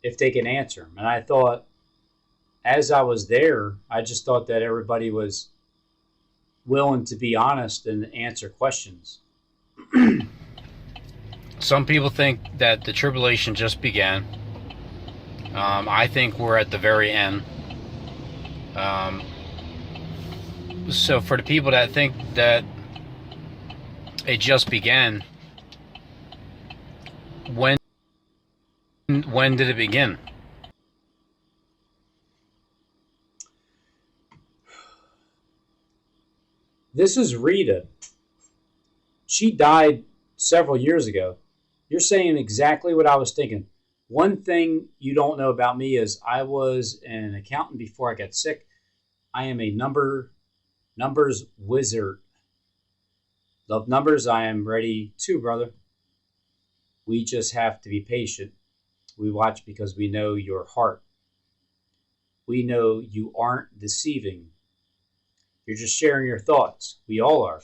if they can answer them. And I thought, as I was there, I just thought that everybody was willing to be honest and answer questions. Some people think that the tribulation just began. I think we're at the very end. So for the people that think that it just began, when did it begin? This is Rita. She died several years ago. You're saying exactly what I was thinking. One thing you don't know about me is I was an accountant before I got sick. I am a numbers wizard. Love numbers. I am ready too, brother. We just have to be patient. We watch because we know your heart. We know you aren't deceiving. You're just sharing your thoughts. We all are.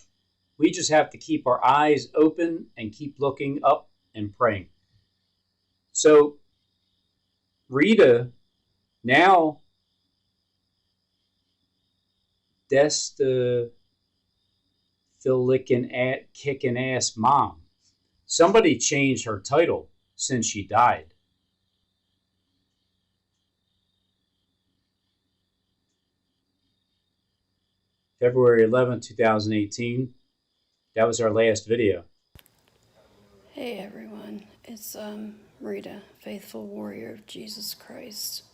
We just have to keep our eyes open and keep looking up and praying. So, Rita, now, that's the kicking ass mom. Somebody changed her title since she died. February 11th, 2018. That was our last video. Hey everyone, it's Rita, faithful warrior of Jesus Christ.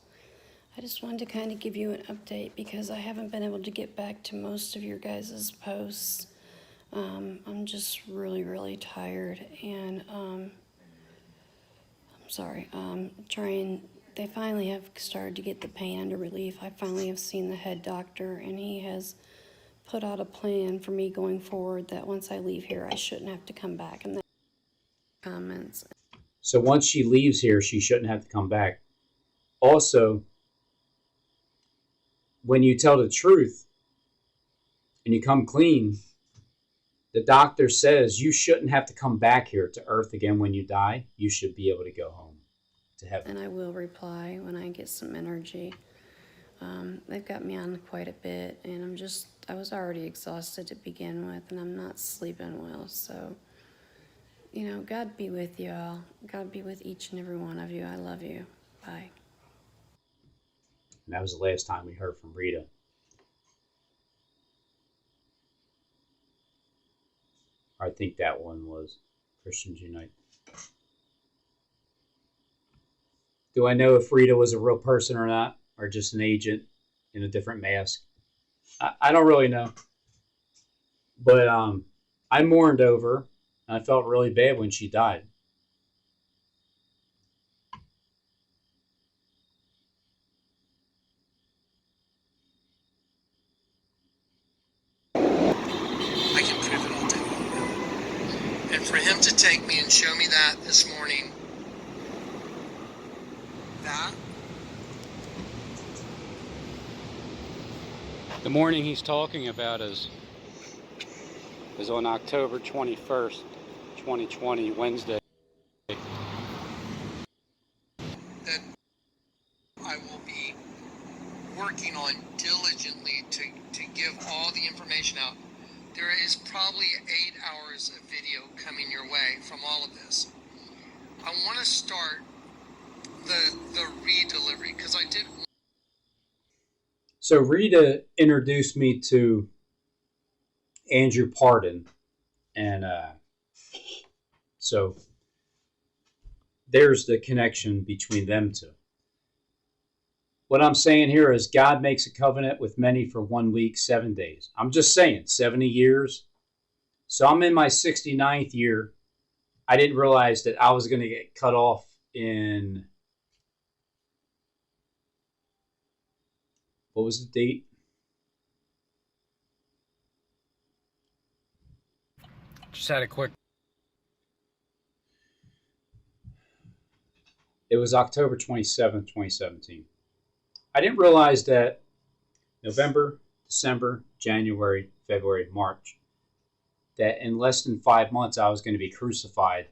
I just wanted to kind of give you an update because I haven't been able to get back to most of your guys' posts. I'm just really tired, and I'm sorry. They finally have started to get the pain under relief. I finally have seen the head doctor, and he has put out a plan for me going forward that once I leave here, I shouldn't have to come back. And comments. So once she leaves here, she shouldn't have to come back. Also, when you tell the truth and you come clean, the doctor says you shouldn't have to come back here to earth again when you die. You should be able to go home to heaven. And I will reply when I get some energy. They've got me on quite a bit, and I was already exhausted to begin with, and I'm not sleeping well. So, you know, God be with you all. God be with each and every one of you. I love you. Bye. And that was the last time we heard from Rita. I think that one was Christians Unite. Do I know if Rita was a real person or not, or just an agent in a different mask? I don't really know. But I mourned over her, and I felt really bad when she died. I can prove it all day long. And for him to take me and show me that this morning, that The morning he's talking about is on October 21st, 2020, Wednesday. that I will be working on diligently to give all the information out. There is probably 8 hours of video coming your way from all of this. I want to start the re-delivery because I did. So Rita introduced me to Andrew Pardon, and so there's the connection between them two. What I'm saying here is God makes a covenant with many for 1 week, 7 days. I'm just saying, 70 years. So I'm in my 69th year. I didn't realize that I was going to get cut off in, what was the date? Just had a quick. It was October 27th, 2017. I didn't realize that November, December, January, February, March, that in less than 5 months I was going to be crucified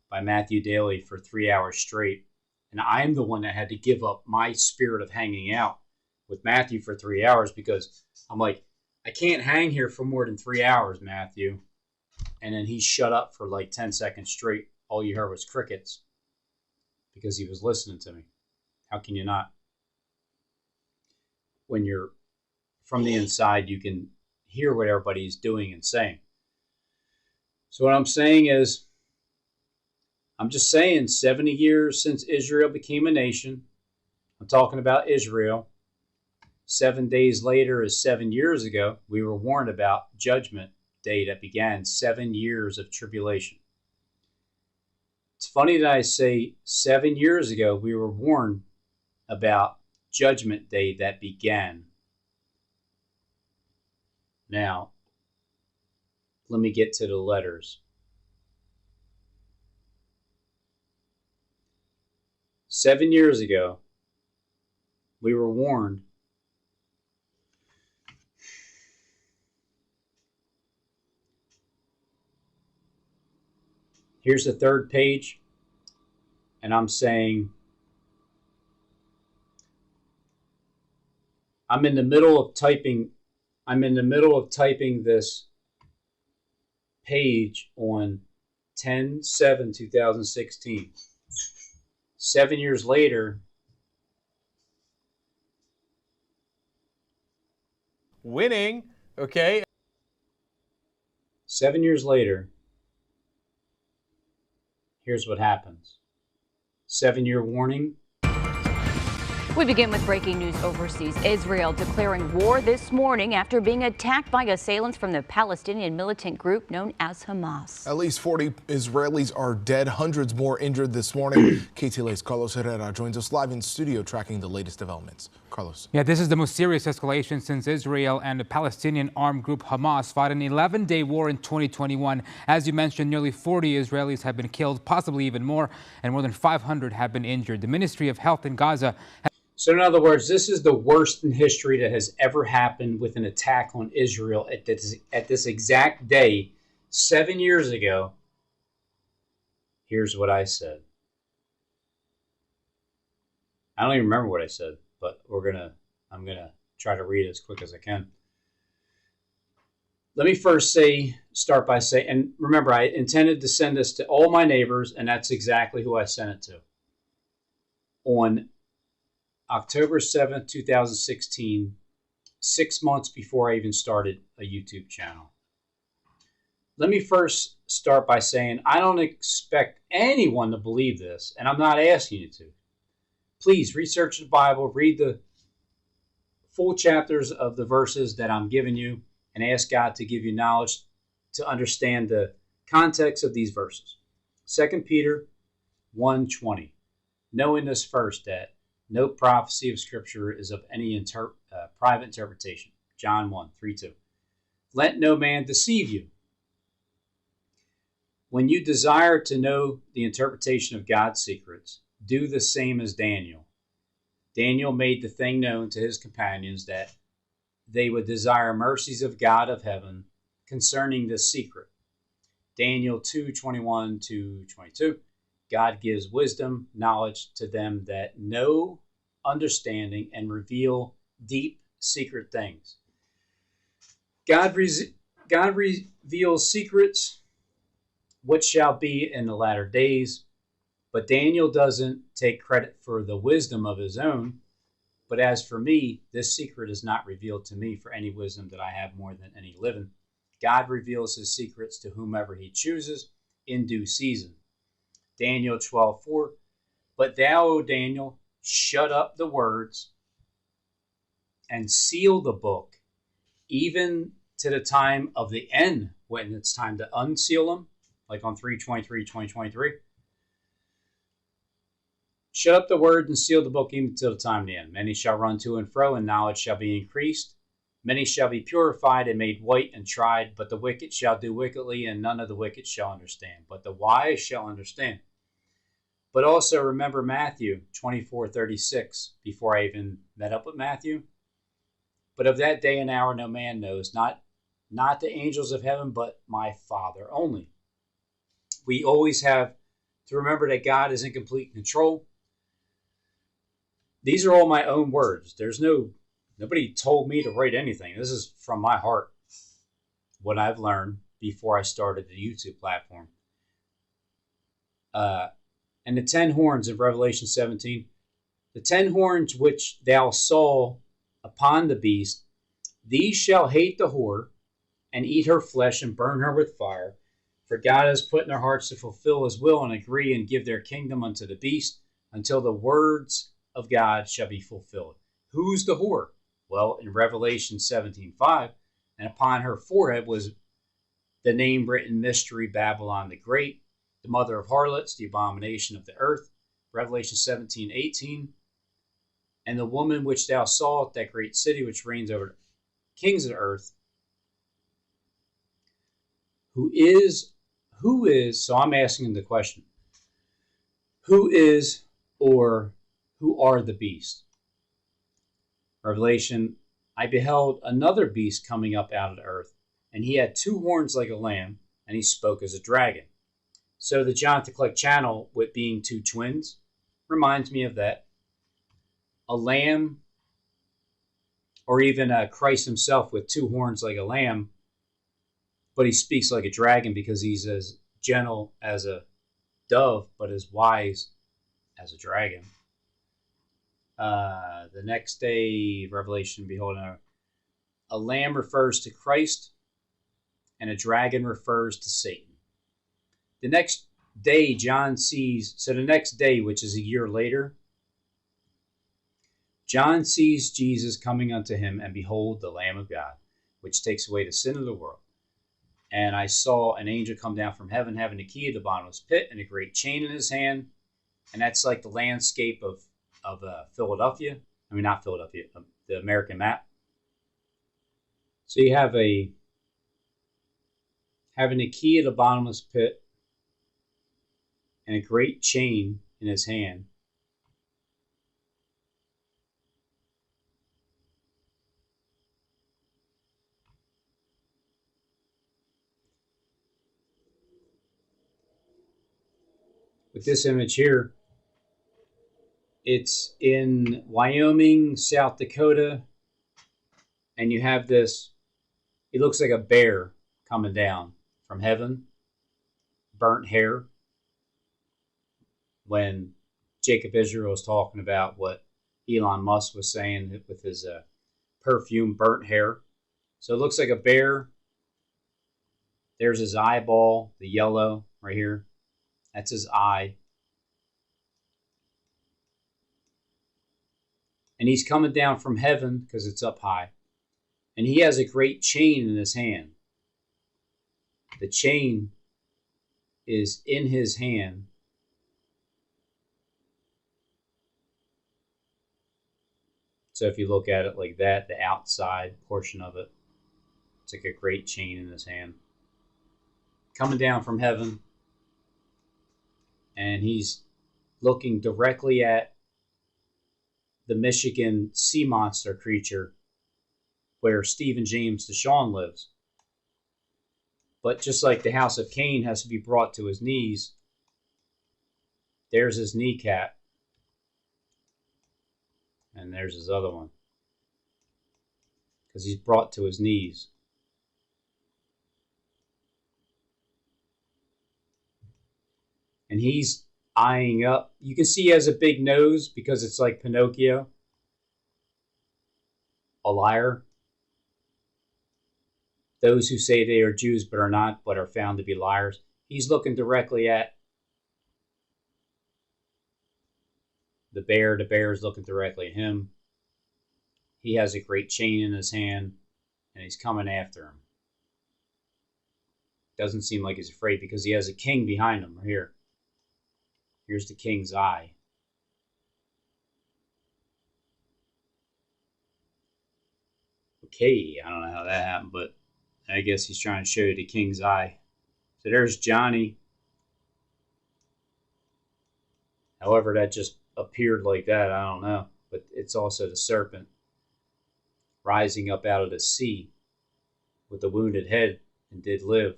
by Matthew Daly for 3 hours straight. And I'm the one that had to give up my spirit of hanging out with Matthew for 3 hours because I'm like, I can't hang here for more than 3 hours, Matthew. And then he shut up for like 10 seconds straight. All you heard was crickets because he was listening to me. How can you not? When you're from the inside, you can hear what everybody's doing and saying. So what I'm saying is, I'm just saying 70 years since Israel became a nation. I'm talking about Israel. 7 days later is 7 years ago. We were warned about Judgment Day that began 7 years of tribulation. It's funny that I say 7 years ago we were warned about Judgment Day that began. Now, let me get to the letters. 7 years ago, we were warned here's the third page, and I'm saying I'm in the middle of typing this page on 10/7/2016. 7 years later, Winning, okay? 7 years later, here's what happens. 7-year warning. We begin with breaking news overseas. Israel declaring war this morning after being attacked by assailants from the Palestinian militant group known as Hamas. At least 40 Israelis are dead, hundreds more injured this morning. KTLA's Carlos Herrera joins us live in studio tracking the latest developments. Carlos. Yeah, this is the most serious escalation since Israel and the Palestinian armed group Hamas fought an 11-day war in 2021. As you mentioned, nearly 40 Israelis have been killed, possibly even more, and more than 500 have been injured. The Ministry of Health in Gaza. So in other words, this is the worst in history that has ever happened with an attack on Israel at this exact day, 7 years ago. Here's what I said. I don't even remember what I said, but I'm gonna try to read it as quick as I can. Let me first start by saying, and remember, I intended to send this to all my neighbors, and that's exactly who I sent it to. On October 7th, 2016, 6 months before I even started a YouTube channel. Let me first start by saying I don't expect anyone to believe this, and I'm not asking you to. Please research the Bible, read the full chapters of the verses that I'm giving you, and ask God to give you knowledge to understand the context of these verses. 2 Peter 1:20. Knowing this first, that no prophecy of Scripture is of any private interpretation. John 1:3-2. Let no man deceive you. When you desire to know the interpretation of God's secrets, do the same as Daniel. Daniel made the thing known to his companions that they would desire mercies of God of heaven concerning this secret. Daniel 2:21-22. God gives wisdom, knowledge to them that know understanding and reveal deep secret things. God reveals secrets, what shall be in the latter days, but Daniel doesn't take credit for the wisdom of his own. But as for me, this secret is not revealed to me for any wisdom that I have more than any living. God reveals his secrets to whomever he chooses in due season. Daniel 12:4. But thou, O Daniel, shut up the words and seal the book, even to the time of the end, when it's time to unseal them, like on 3/23/2023. Shut up the word and seal the book even till the time of the end. Many shall run to and fro, and knowledge shall be increased. Many shall be purified and made white and tried, but the wicked shall do wickedly, and none of the wicked shall understand. But the wise shall understand. But also remember Matthew 24:36, before I even met up with Matthew. But of that day and hour no man knows, not the angels of heaven, but my Father only. We always have to remember that God is in complete control. These are all my own words. Nobody told me to write anything. This is from my heart, what I've learned before I started the YouTube platform. And the 10 horns of Revelation 17, the 10 horns which thou saw upon the beast, these shall hate the whore, and eat her flesh, and burn her with fire. For God has put in their hearts to fulfill his will, and agree and give their kingdom unto the beast, until the words of God shall be fulfilled. Who's the whore? Well, in Revelation 17:5, and upon her forehead was the name written, Mystery Babylon the Great, the mother of harlots, the abomination of the earth. Revelation 17:18, and the woman which thou sawest, that great city which reigns over kings of the earth, who is, so I'm asking the question, who is, or who are the beast? Revelation, I beheld another beast coming up out of the earth, and he had 2 horns like a lamb, and he spoke as a dragon. So the Jonathan Click channel, with being 2 twins, reminds me of that. A lamb, or even Christ himself with 2 horns like a lamb, but he speaks like a dragon because he's as gentle as a dove, but as wise as a dragon. The next day, Revelation, behold, a lamb refers to Christ, and a dragon refers to Satan. The next day, John sees, so the next day, which is a year later, John sees Jesus coming unto him, and behold, the Lamb of God, which takes away the sin of the world. And I saw an angel come down from heaven, having the key of the bottomless pit and a great chain in his hand. And that's like the landscape of Philadelphia. I mean, not Philadelphia, the American map. So you have having the key of the bottomless pit and a great chain in his hand. With this image here, it's in Wyoming, South Dakota, and you have this He looks like a bear coming down from heaven, burnt hair. When Jacob Israel was talking about what Elon Musk was saying with his perfume burnt hair. So it looks like a bear. There's his eyeball, the yellow right here. That's his eye. And he's coming down from heaven because it's up high. And he has a great chain in his hand. The chain is in his hand. So if you look at it like that, the outside portion of it, it's like a great chain in his hand. Coming down from heaven. And he's looking directly at the Michigan sea monster creature where Stephen James DeShawn lives. But just like the house of Cain has to be brought to his knees, there's his kneecap. And there's his other one. Because he's brought to his knees. And he's eyeing up. You can see he has a big nose because it's like Pinocchio. A liar. Those who say they are Jews but are not, but are found to be liars. He's looking directly at the bear. The bear is looking directly at him. He has a great chain in his hand, and he's coming after him. Doesn't seem like he's afraid because he has a king behind him right here. Here's the king's eye. Okay, I don't know how that happened, but I guess he's trying to show you the king's eye. So there's Johnny. However, that just appeared like that, I don't know. But it's also the serpent rising up out of the sea with the wounded head and did live.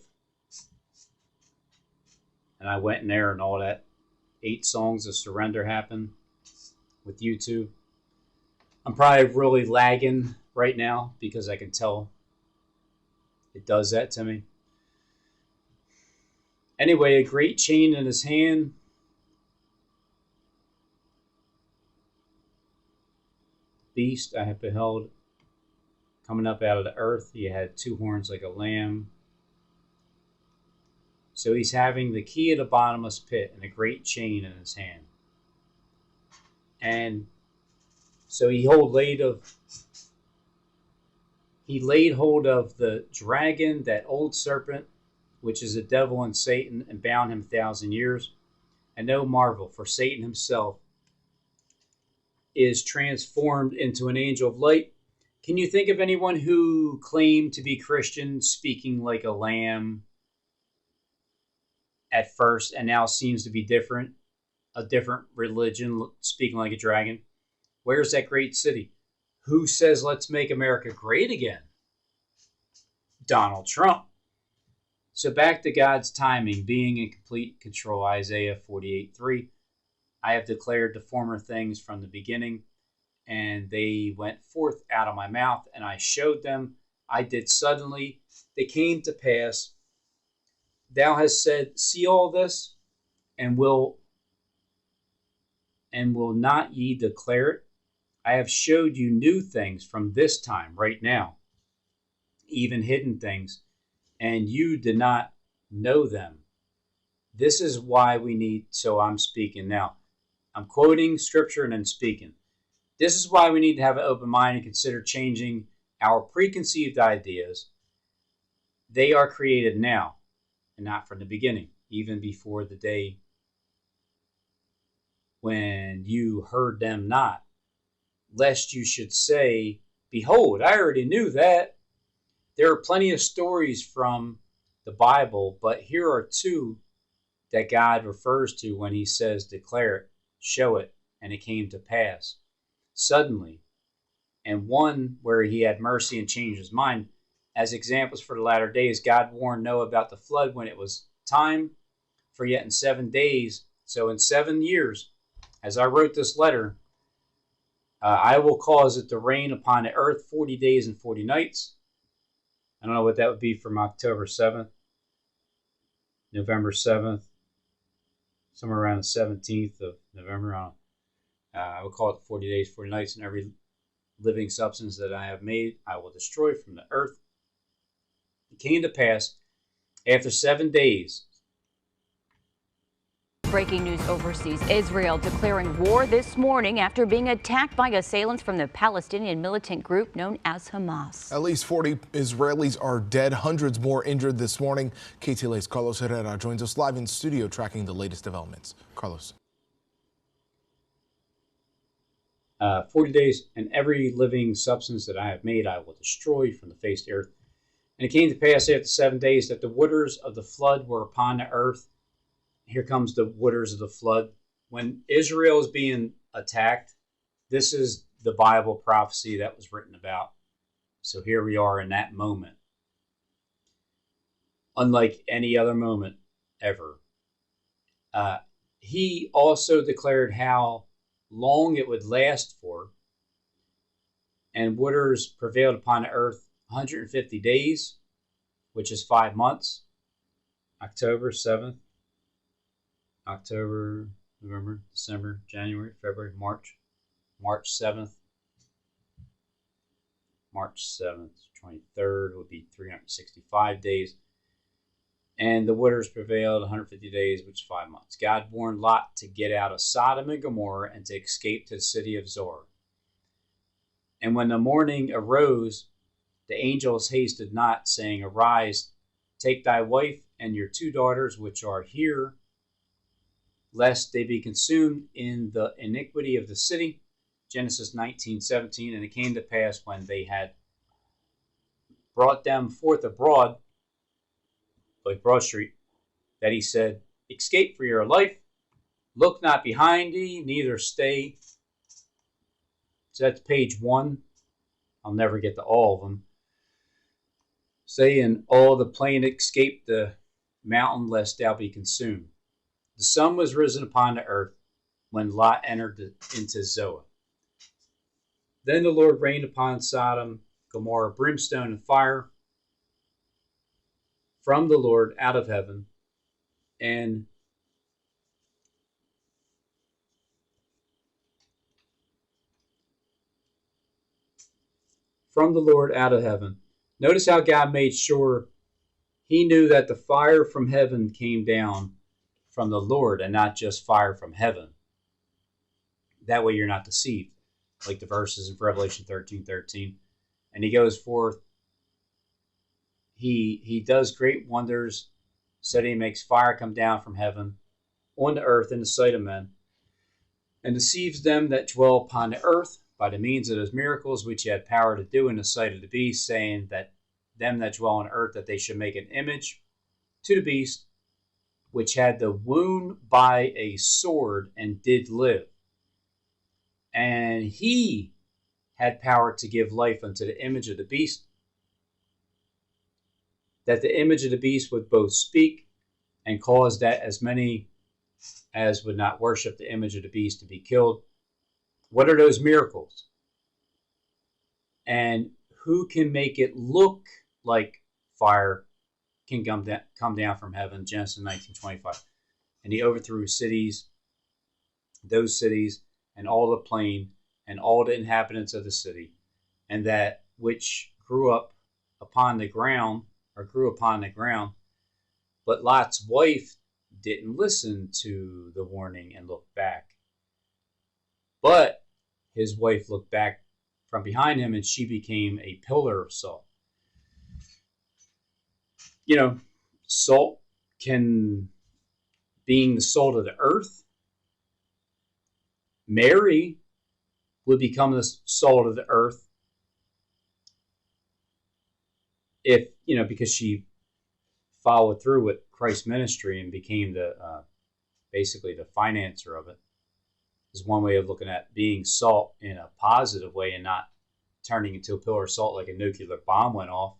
And I went in there and all that 8 songs of surrender happened with YouTube. I'm probably really lagging right now because I can tell it does that to me. Anyway, a great chain in his hand. Beast I have beheld coming up out of the earth. He had 2 horns like a lamb. So he's having the key of the bottomless pit and a great chain in his hand. And so he laid hold of the dragon, that old serpent, which is the devil and Satan, and bound him 1,000 years. And no marvel, for Satan himself is transformed into an angel of light. Can you think of anyone who claimed to be Christian speaking like a lamb at first and now seems to be different? A different religion speaking like a dragon? Where's that great city? Who says let's make America great again? Donald Trump. So back to God's timing, being in complete control. Isaiah 48:3. I have declared the former things from the beginning, and they went forth out of my mouth, and I showed them. I did suddenly. They came to pass. Thou hast said, see all this, and will not ye declare it? I have showed you new things from this time, right now, even hidden things, and you did not know them. This is why we need, so I'm speaking now. I'm quoting scripture and then speaking. This is why we need to have an open mind and consider changing our preconceived ideas. They are created now and not from the beginning, even before the day when you heard them not, lest you should say, behold, I already knew that. There are plenty of stories from the Bible, but here are 2 that God refers to when he says, declare it, show it, and it came to pass suddenly. And one where he had mercy and changed his mind. As examples for the latter days, God warned Noah about the flood when it was time, for yet in 7 days, so in 7 years, as I wrote this letter, I will cause it to rain upon the earth 40 days and 40 nights. I don't know what that would be from October 7th, November 7th, somewhere around the 17th of November. I would call it 40 days, 40 nights, and every living substance that I have made, I will destroy from the earth. It came to pass after 7 days. Breaking news overseas. Israel declaring war this morning after being attacked by assailants from the Palestinian militant group known as Hamas. At least 40 Israelis are dead, hundreds more injured this morning. KTLA's Carlos Herrera joins us live in studio tracking the latest developments. Carlos. 40 days, and every living substance that I have made, I will destroy from the face of the earth. And it came to pass after 7 days that the waters of the flood were upon the earth. Here comes the waters of the flood. When Israel is being attacked, this is the Bible prophecy that was written about. So here we are in that moment. Unlike any other moment ever. He also declared how long it would last for. And waters prevailed upon the earth 150 days, which is 5 months. October 7th. October, November, December, January, February, March. March 7th. March 7th, 23rd would be 365 days. And the waters prevailed 150 days, which is 5 months. God warned Lot to get out of Sodom and Gomorrah and to escape to the city of Zoar. And when the morning arose, the angels hasted not, saying, Arise, take thy wife and your 2 daughters, which are here, lest they be consumed in the iniquity of the city. Genesis 19:17. And it came to pass when they had brought them forth abroad, like Broad Street, that he said, Escape for your life, look not behind thee, neither stay. So that's page 1. I'll never get to all of them. Say, in all the plain escape the mountain, lest thou be consumed. The sun was risen upon the earth when Lot entered into Zoar. Then the Lord rained upon Sodom, Gomorrah, brimstone and fire from the Lord out of heaven, and from the Lord out of heaven. Notice how God made sure he knew that the fire from heaven came down from the Lord and not just fire from heaven. That way you're not deceived, like the verses in Revelation 13:13. And he goes forth. He does great wonders, said he makes fire come down from heaven on the earth in the sight of men, and deceives them that dwell upon the earth by the means of those miracles which he had power to do in the sight of the beast, saying that them that dwell on earth, that they should make an image to the beast, which had the wound by a sword and did live. And he had power to give life unto the image of the beast, that the image of the beast would both speak and cause that as many as would not worship the image of the beast to be killed. What are those miracles? And who can make it look like fire can come down from heaven? Genesis 19:25. And he overthrew cities, those cities, and all the plain, and all the inhabitants of the city, and that which grew upon the ground. But Lot's wife didn't listen to the warning and look back. But his wife looked back from behind him, and she became a pillar of salt. You know, salt being the salt of the earth, Mary would become the salt of the earth if, because she followed through with Christ's ministry and became basically the financer of it. Is one way of looking at being salt in a positive way and not turning into a pillar of salt like a nuclear bomb went off.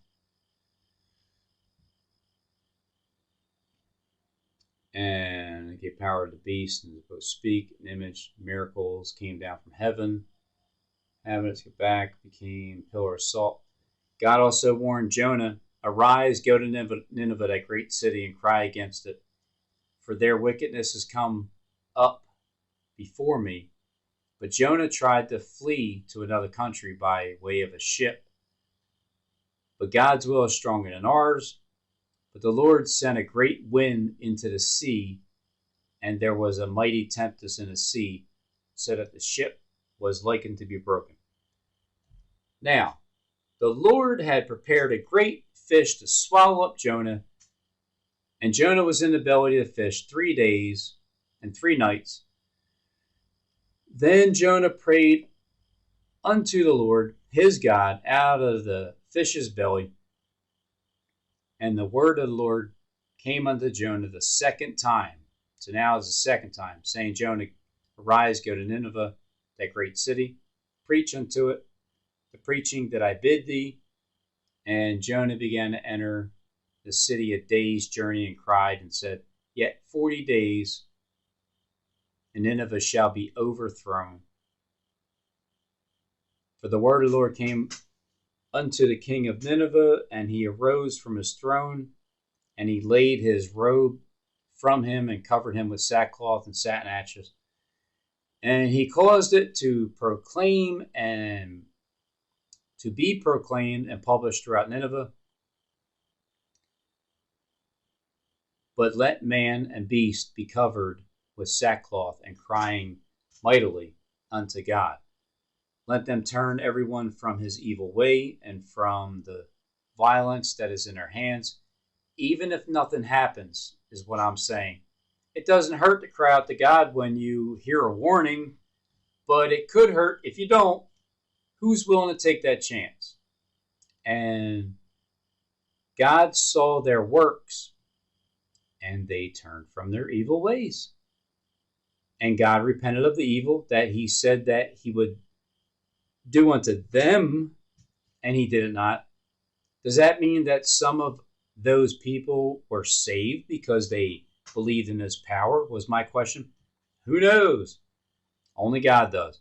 And it gave power to the beast, and to both speak, an image, miracles came down from heaven. Having it get back, became pillar of salt. God also warned Jonah Arise, go to Nineveh, that great city, and cry against it, for their wickedness has come up before me. But Jonah tried to flee to another country by way of a ship. But God's will is stronger than ours. But the Lord sent a great wind into the sea, and there was a mighty tempest in the sea, so that the ship was likened to be broken. Now, the Lord had prepared a great fish to swallow up Jonah, and Jonah was in the belly of the fish 3 days and 3 nights. Then Jonah prayed unto the Lord his God out of the fish's belly, and the word of the Lord came unto Jonah the second time. So now is the second time, saying, Jonah, arise, go to Nineveh, that great city, preach unto it the preaching that I bid thee. And Jonah began to enter the city a day's journey, and cried and said, Yet 40 days, and Nineveh shall be overthrown. For the word of the Lord came unto the king of Nineveh, and he arose from his throne, and he laid his robe from him, and covered him with sackcloth and satin ashes. And he caused it to proclaim and to be proclaimed and published throughout Nineveh. But let man and beast be covered with sackcloth, and crying mightily unto God. Let them turn everyone from his evil way, and from the violence that is in their hands. Even if nothing happens, is what I'm saying. It doesn't hurt to cry out to God when you hear a warning, but it could hurt if you don't. Who's willing to take that chance? And God saw their works, and they turned from their evil ways. And God repented of the evil that he said that he would do unto them, and he did it not. Does that mean that some of those people were saved because they believed in his power, was my question. Who knows? Only God does.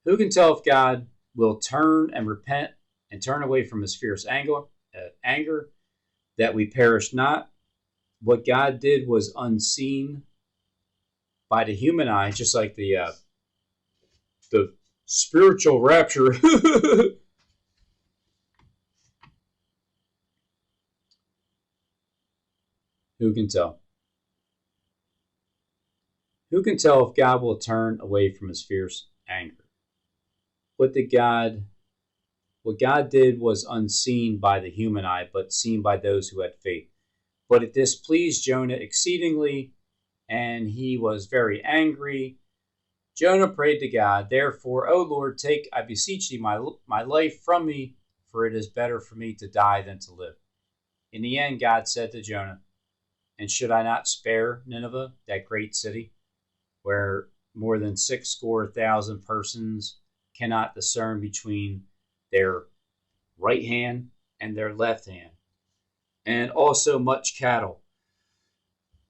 Who can tell if God will turn and repent and turn away from his fierce anger, that we perish not? What God did was unseen by the human eye, just like the spiritual rapture. Who can tell? Who can tell if God will turn away from his fierce anger? What God did was unseen by the human eye, but seen by those who had faith. But it displeased Jonah exceedingly, and he was very angry. Jonah prayed to God, Therefore, O Lord, take, I beseech thee, my life from me, for it is better for me to die than to live. In the end, God said to Jonah, And should I not spare Nineveh, that great city, where more than 600,000 persons cannot discern between their right hand and their left hand, and also much cattle?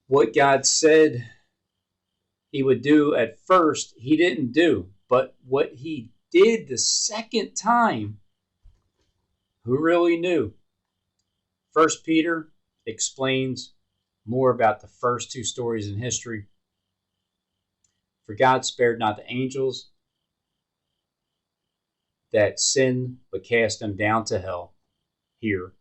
What God said he would do at first, he didn't do. But what he did the second time, who really knew? 1 Peter explains more about the first 2 stories in history. For God spared not the angels that sinned, but cast them down to hell here,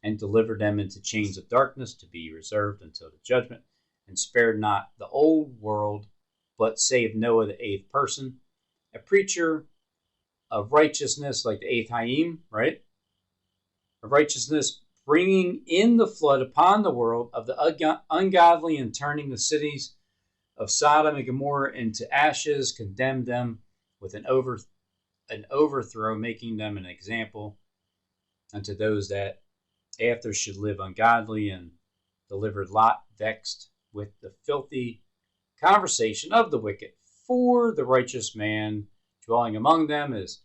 and delivered them into chains of darkness to be reserved until the judgment, and spared not the old world, but saved Noah, the 8th person, a preacher of righteousness, like the 8th Haim, right? Of righteousness, bringing in the flood upon the world of the ungodly, and turning the cities of Sodom and Gomorrah into ashes, condemned them with an overthrow, making them an example unto those that after should live ungodly, and delivered Lot, vexed with the filthy conversation of the wicked. For the righteous man dwelling among them is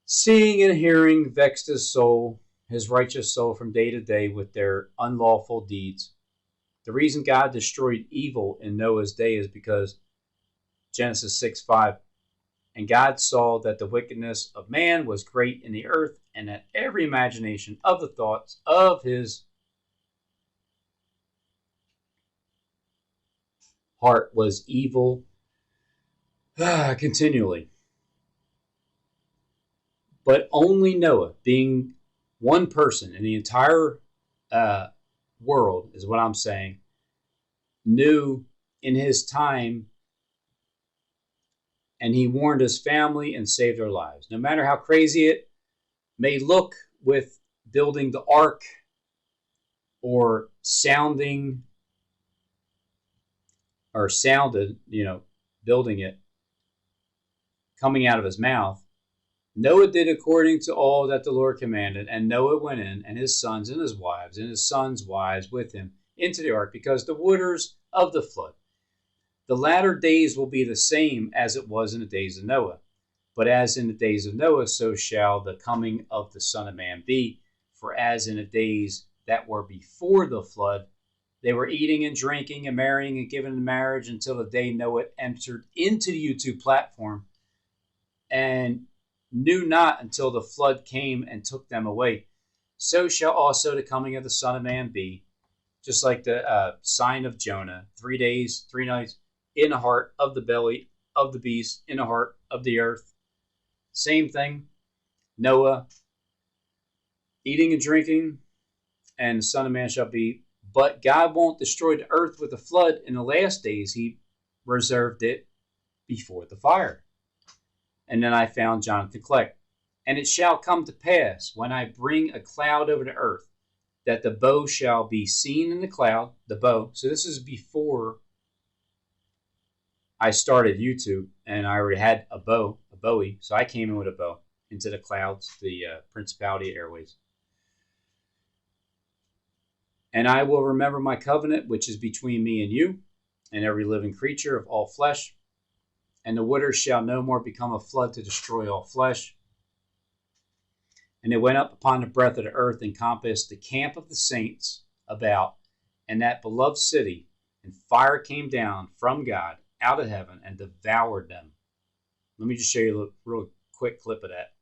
seeing and hearing, vexed his soul, his righteous soul, from day to day with their unlawful deeds. The reason God destroyed evil in Noah's day is because Genesis 6:5, And God saw that the wickedness of man was great in the earth, and that every imagination of the thoughts of his heart was evil continually. But only Noah, being one person in the entire world, is what I'm saying, knew in his time, and he warned his family and saved their lives. No matter how crazy it may look with building the ark or sounded, building it, coming out of his mouth, Noah did according to all that the Lord commanded, and Noah went in, and his sons and his wives, and his sons' wives with him, into the ark, because the waters of the flood. The latter days will be the same as it was in the days of Noah. But as in the days of Noah, so shall the coming of the Son of Man be. For as in the days that were before the flood, they were eating and drinking and marrying and giving in marriage until the day Noah entered into the YouTube platform, and knew not until the flood came and took them away. So shall also the coming of the Son of Man be. Just like the sign of Jonah, 3 days, 3 nights, in the heart of the belly of the beast, in the heart of the earth. Same thing. Noah, eating and drinking, and the Son of Man shall be. But God won't destroy the earth with a flood in the last days. He reserved it before the fire. And then I found Jonathan Clegg. And it shall come to pass, when I bring a cloud over the earth, that the bow shall be seen in the cloud, the bow. So this is before I started YouTube, and I already had a Bowie. So I came in with a bow into the clouds, the principality airways. And I will remember my covenant, which is between me and you, and every living creature of all flesh. And the waters shall no more become a flood to destroy all flesh. And they went up upon the breadth of the earth, and compassed the camp of the saints about, and that beloved city. And fire came down from God out of heaven and devoured them. Let me just show you a real quick clip of that.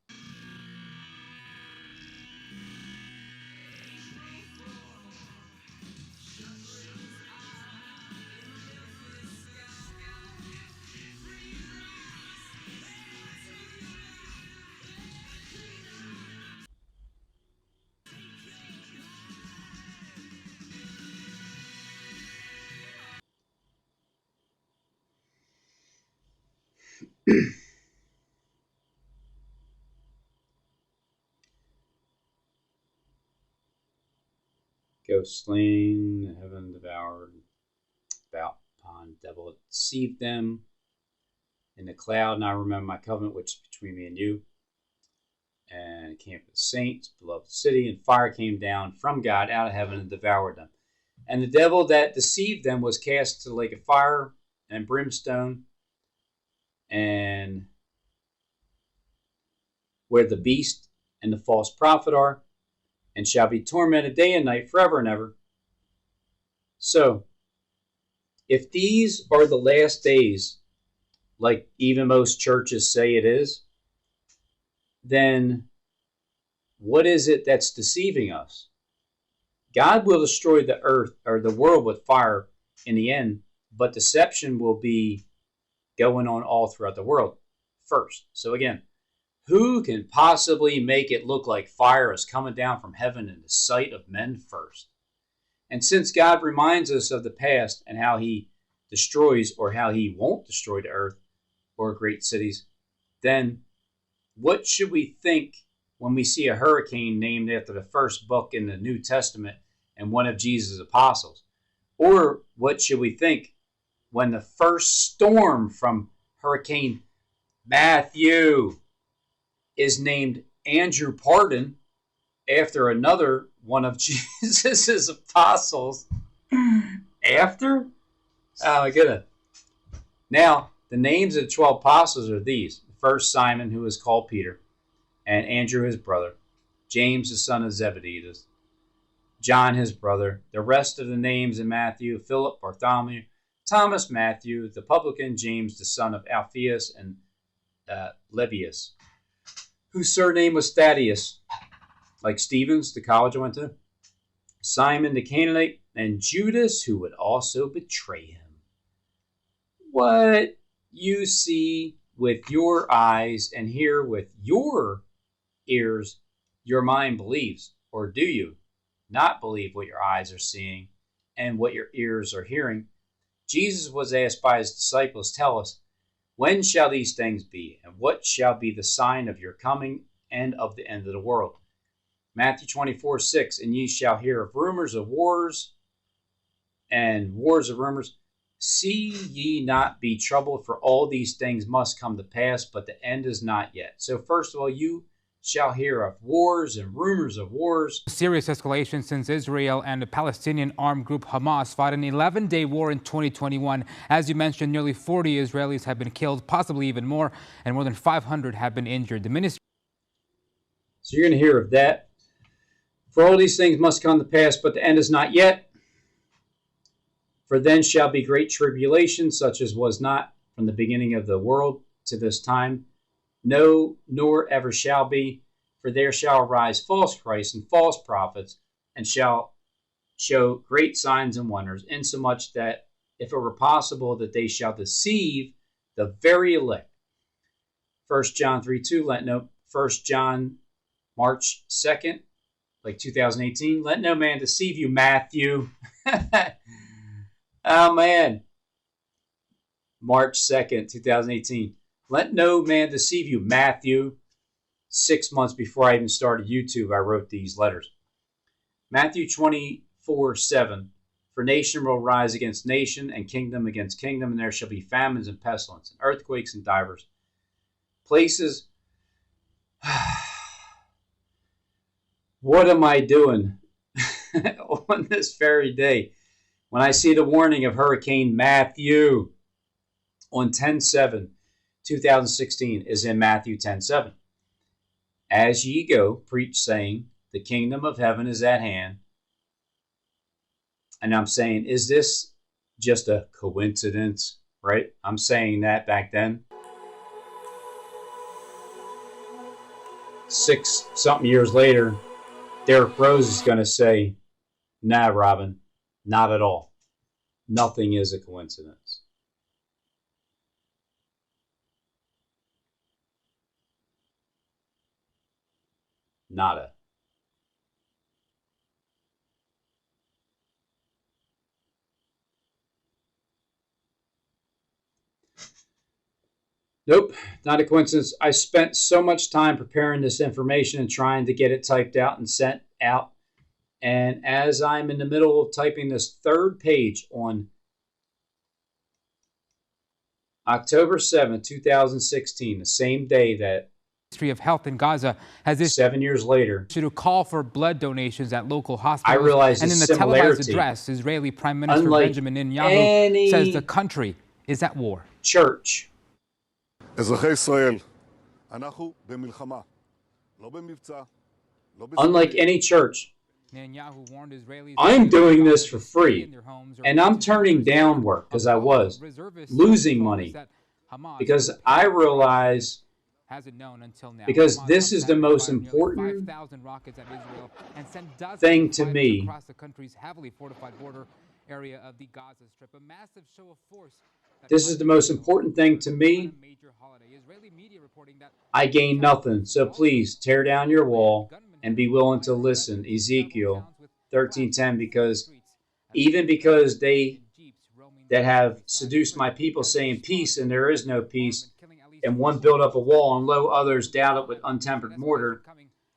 Ghost slain, heaven devoured, about upon devil deceived them in the cloud. And I remember my covenant, which is between me and you. And it came for the saints, beloved city, and fire came down from God out of heaven and devoured them. And the devil that deceived them was cast to the lake of fire and brimstone, and where the beast and the false prophet are, and shall be tormented day and night forever and ever. So, if these are the last days, like even most churches say it is, then what is it that's deceiving us? God will destroy the earth or the world with fire in the end, but deception will be going on all throughout the world first. So again, who can possibly make it look like fire is coming down from heaven in the sight of men first? And since God reminds us of the past and how he destroys or how he won't destroy the earth or great cities, then what should we think when we see a hurricane named after the first book in the New Testament and one of Jesus' apostles? Or what should we think when the first storm from Hurricane Matthew is named Andrew Pardon after another one of Jesus' apostles? After? Oh my goodness. Now, the names of the 12 apostles are these. First, Simon, who is called Peter, and Andrew his brother, James the son of Zebedee, John his brother. The rest of the names in Matthew: Philip, Bartholomew, Thomas, Matthew, the publican, James the son of Alphaeus, and Lebbeus, whose surname was Thaddeus, like Stevens, the college I went to, Simon the Canaanite, and Judas, who would also betray him. What you see with your eyes and hear with your ears, your mind believes. Or do you not believe what your eyes are seeing and what your ears are hearing? Jesus was asked by his disciples, tell us, when shall these things be? And what shall be the sign of your coming and of the end of the world? Matthew 24:6, and ye shall hear of rumors of wars and wars of rumors. See ye not be troubled, for all these things must come to pass, but the end is not yet. So first of all, you shall hear of wars and rumors of wars. Serious escalation since Israel and the Palestinian armed group Hamas fought an 11-day war in 2021. As you mentioned, nearly 40 Israelis have been killed, possibly even more, and more than 500 have been injured. The ministry. So you're going to hear of that. For all these things must come to pass, but the end is not yet. For then shall be great tribulation, such as was not from the beginning of the world to this time, no, nor ever shall be. For there shall arise false Christs and false prophets, and shall show great signs and wonders, insomuch that if it were possible that they shall deceive the very elect. 1 John 3:2, let no 1 John March 2nd, like 2018, let no man deceive you, Matthew. Oh, man. March 2nd, 2018. Let no man deceive you, Matthew. 6 months before I even started YouTube, I wrote these letters. Matthew 24:7. For nation will rise against nation, and kingdom against kingdom, and there shall be famines and pestilence, and earthquakes and divers places. What am I doing on this very day? When I see the warning of Hurricane Matthew on 10/7/2016 is in Matthew 10:7. As ye go, preach, saying, the kingdom of heaven is at hand. And I'm saying, is this just a coincidence, right? I'm saying that back then. 6-something years later, Derrick Rose is going to say, nah, Robin. Not at all. Nothing is a coincidence. Nada. Nope, not a coincidence. I spent so much time preparing this information and trying to get it typed out and sent out. And as I'm in the middle of typing this third page on October 7th, 2016, the same day that Ministry of Health in Gaza has issued 7 years later to call for blood donations at local hospitals. I realize and in the televised address, Israeli Prime Minister Benjamin Netanyahu says the country is at war. Church. Unlike any church, I'm doing this for free, and I'm turning down work because I was losing money because I realize because this is the most important thing to me. This is the most important thing to me. I gain nothing, so please tear down your wall and be willing to listen. Ezekiel 13:10, because even because they that have seduced my people, saying peace, and there is no peace, and one build up a wall, and lo, others doubt it with untempered mortar,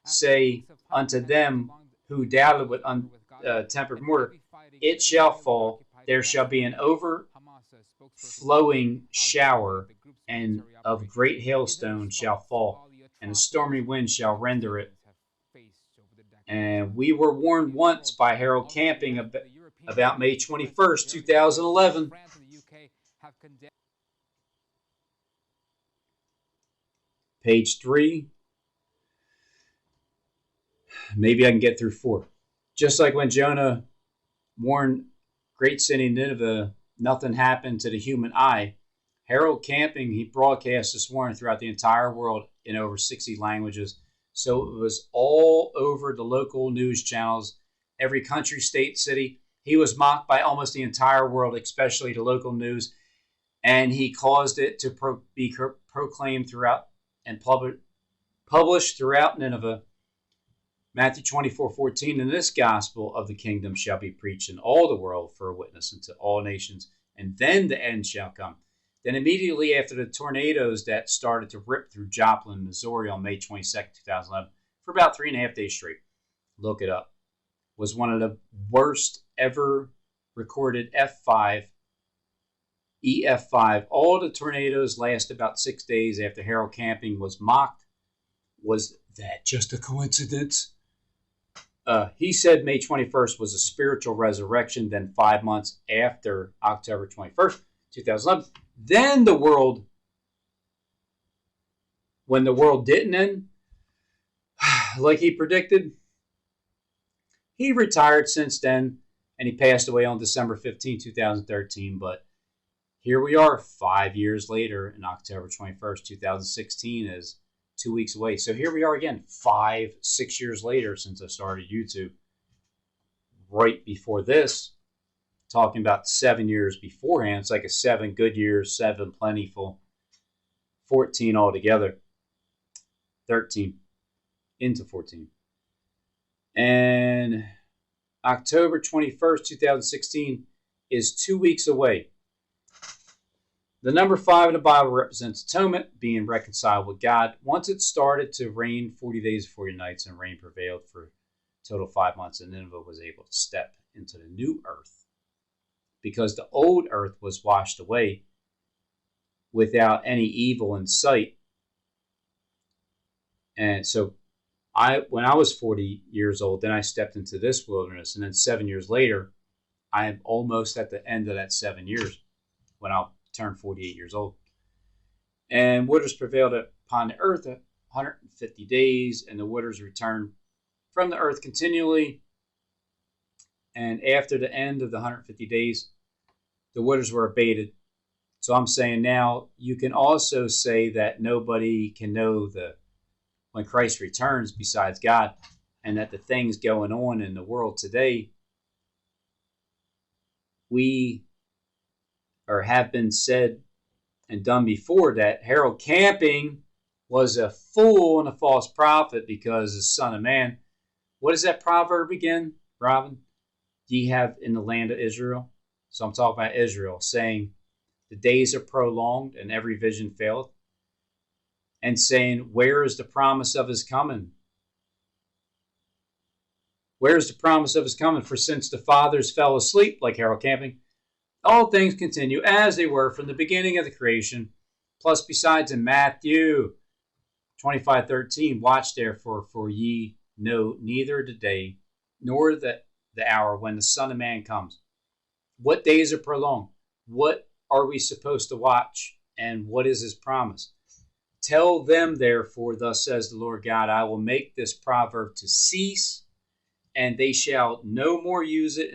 say unto them who doubted with untempered mortar, it shall fall, there shall be an overflowing shower, and of great hailstone shall fall, and a stormy wind shall render it. And we were warned once by Harold Camping about May 21st, 2011. Page 3. Maybe I can get through 4. Just like when Jonah warned great city Nineveh, nothing happened to the human eye. Harold Camping, he broadcast this morning throughout the entire world in over 60 languages. So it was all over the local news channels, every country, state, city. He was mocked by almost the entire world, especially the local news. And he caused it to be proclaimed throughout and published throughout Nineveh. Matthew 24:14, and this gospel of the kingdom shall be preached in all the world for a witness unto all nations, and then the end shall come. Then immediately after the tornadoes that started to rip through Joplin, Missouri on May 22nd, 2011, for about 3.5 days straight, look it up, was one of the worst ever recorded F5, EF5. All the tornadoes last about 6 days after Harold Camping was mocked. Was that just a coincidence? He said May 21st was a spiritual resurrection, then 5 months after October 21st, 2011. Then the world, when the world didn't end, like he predicted, he retired since then, and he passed away on December 15, 2013. But here we are 5 years later, and October 21st, 2016 is 2 weeks away. So here we are again, 5-6 years later since I started YouTube. Right before this, talking about 7 years beforehand. It's like a 7 good years, 7 plentiful, 14 altogether, 13 into 14. And October 21st, 2016 is 2 weeks away. The number 5 in the Bible represents atonement, being reconciled with God. Once it started to rain 40 days, 40 nights, and rain prevailed for a total 5 months, and Nineveh was able to step into the new earth because the old earth was washed away without any evil in sight. And so when I was 40 years old, then I stepped into this wilderness, and then 7 years later, I am almost at the end of that 7 years when I'll turn 48 years old. And waters prevailed upon the earth 150 days, and the waters returned from the earth continually. And after the end of the 150 days, the waters were abated. So I'm saying now, you can also say that nobody can know when Christ returns besides God, and that the things going on in the world today, have been said and done before, that Harold Camping was a fool and a false prophet because the Son of Man. What is that proverb again, Robin? Ye have in the land of Israel. So I'm talking about Israel, saying the days are prolonged and every vision faileth. And saying, where is the promise of his coming? Where is the promise of his coming? For since the fathers fell asleep, like Harold Camping, all things continue as they were from the beginning of the creation. Plus, besides in Matthew 25:13, watch therefore, for ye know neither the day nor the hour when the Son of Man comes. What days are prolonged? What are we supposed to watch? And what is his promise? Tell them, therefore, thus says the Lord God, I will make this proverb to cease, and they shall no more use it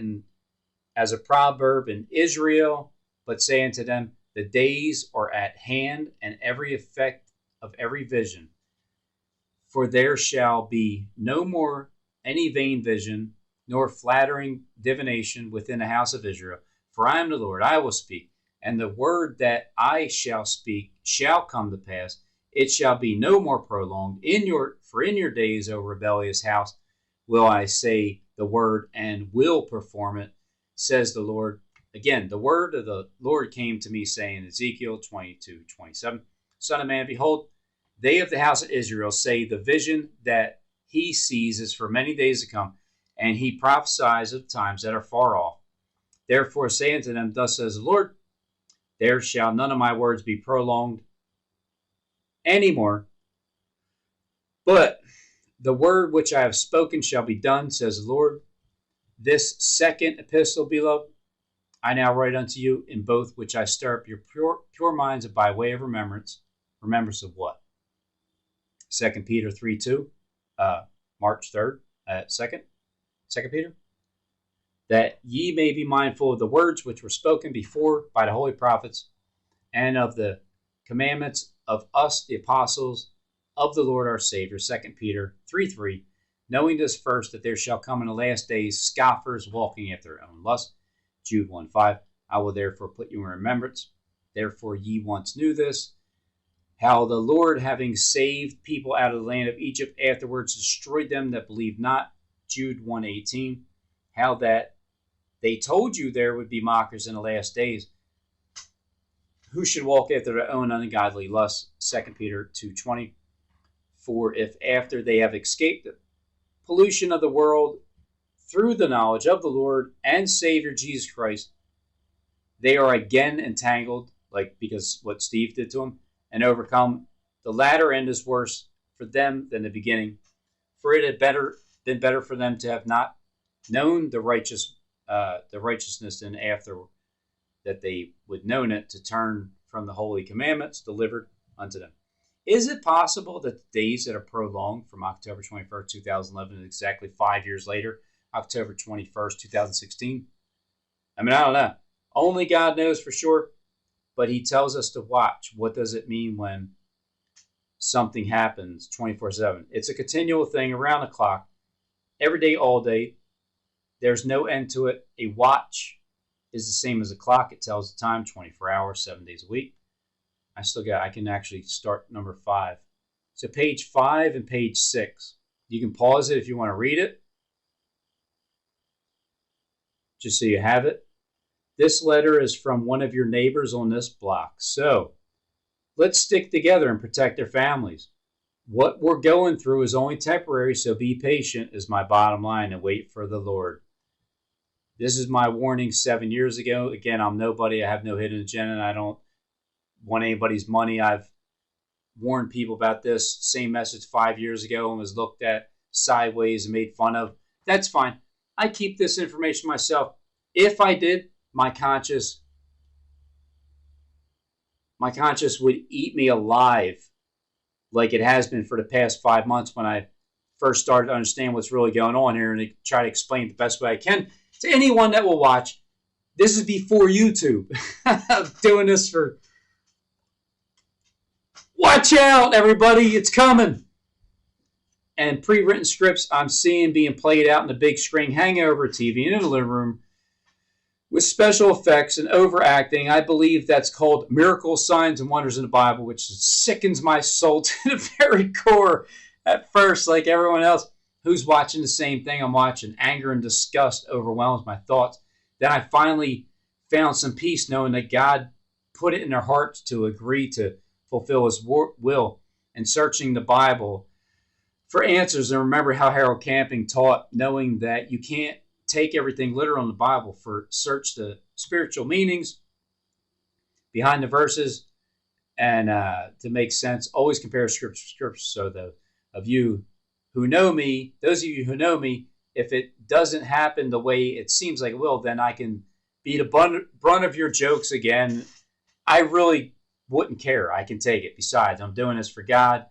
as a proverb in Israel, but say unto them, the days are at hand, and every effect of every vision. For there shall be no more any vain vision, nor flattering divination within the house of Israel. For I am the Lord, I will speak, and the word that I shall speak shall come to pass. It shall be no more prolonged. For in your days, O rebellious house, will I say the word and will perform it, says the Lord. Again, the word of the Lord came to me, saying, Ezekiel 22:27, Son of man, behold, they of the house of Israel say the vision that he sees is for many days to come, and he prophesies of times that are far off. Therefore say unto them, thus says the Lord, there shall none of my words be prolonged anymore, but the word which I have spoken shall be done, says the Lord. This second epistle, beloved, I now write unto you, in both which I stir up your pure minds by way of remembrance. Remembrance of what? 2 Peter 3:2, March 3rd, 2 Peter. That ye may be mindful of the words which were spoken before by the holy prophets, and of the commandments of us, the apostles of the Lord our Savior. 2 Peter 3:3. Knowing this first, that there shall come in the last days scoffers walking after their own lust. Jude 1:5. I will therefore put you in remembrance. Therefore ye once knew this, how the Lord, having saved people out of the land of Egypt, afterwards destroyed them that believed not. Jude 1:18. How that they told you there would be mockers in the last days, who should walk after their own ungodly lusts. 2 Peter 2:20. For if after they have escaped the pollution of the world through the knowledge of the Lord and Savior Jesus Christ, they are again entangled, like because what Steve did to them, and overcome, the latter end is worse for them than the beginning. For it had been better for them to have not known the righteousness, and after that they would known it, to turn from the holy commandments delivered unto them. Is it possible that the days that are prolonged from October 21st, 2011, and exactly 5 years later, October 21st, 2016? I mean, I don't know. Only God knows for sure, but he tells us to watch. What does it mean when something happens 24/7? It's a continual thing around the clock, every day, all day. There's no end to it. A watch is the same as a clock. It tells the time 24 hours, 7 days a week. I can actually start number 5. So page 5 and page 6. You can pause it if you want to read it, just so you have it. This letter is from one of your neighbors on this block. So let's stick together and protect their families. What we're going through is only temporary, so be patient is my bottom line, and wait for the Lord. This is my warning 7 years ago. Again, I'm nobody. I have no hidden agenda, and I don't want anybody's money. I've warned people about this same message 5 years ago and was looked at sideways and made fun of. That's fine. I keep this information myself. If I did, my conscience would eat me alive, like it has been for the past 5 months when I first started to understand what's really going on here, and to try to explain it the best way I can to anyone that will watch. This is before YouTube. I'm doing this for... Watch out, everybody. It's coming. And pre-written scripts I'm seeing being played out in the big screen hangover TV in the living room with special effects and overacting. I believe that's called miracles, signs, and wonders in the Bible, which sickens my soul to the very core at first, like everyone else who's watching the same thing I'm watching. Anger and disgust overwhelms my thoughts. Then I finally found some peace knowing that God put it in their hearts to agree to fulfill his will, and searching the Bible for answers. And remember how Harold Camping taught, knowing that you can't take everything literal in the Bible, for search the spiritual meanings behind the verses, and to make sense, always compare scripture. So of you who know me, those of you who know me, if it doesn't happen the way it seems like it will, then I can be the brunt of your jokes again. I really wouldn't care. I can take it. Besides, I'm doing this for God.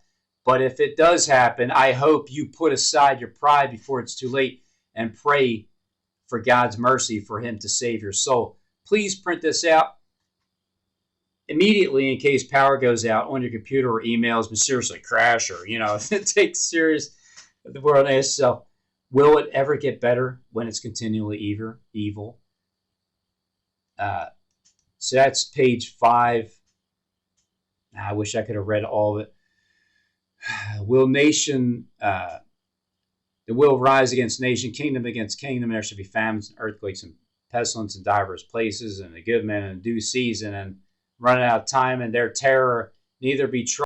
But if it does happen, I hope you put aside your pride before it's too late and pray for God's mercy for him to save your soul. Please print this out immediately in case power goes out on your computer or emails mysteriously crash, or, take serious the world and ask itself, will it ever get better when it's continually evil? So that's page 5. I wish I could have read all of it. Will nation, the will rise against nation, kingdom against kingdom. There shall be famines, and earthquakes, and pestilence in divers places, and the good men in due season, and running out of time, and their terror neither be tried.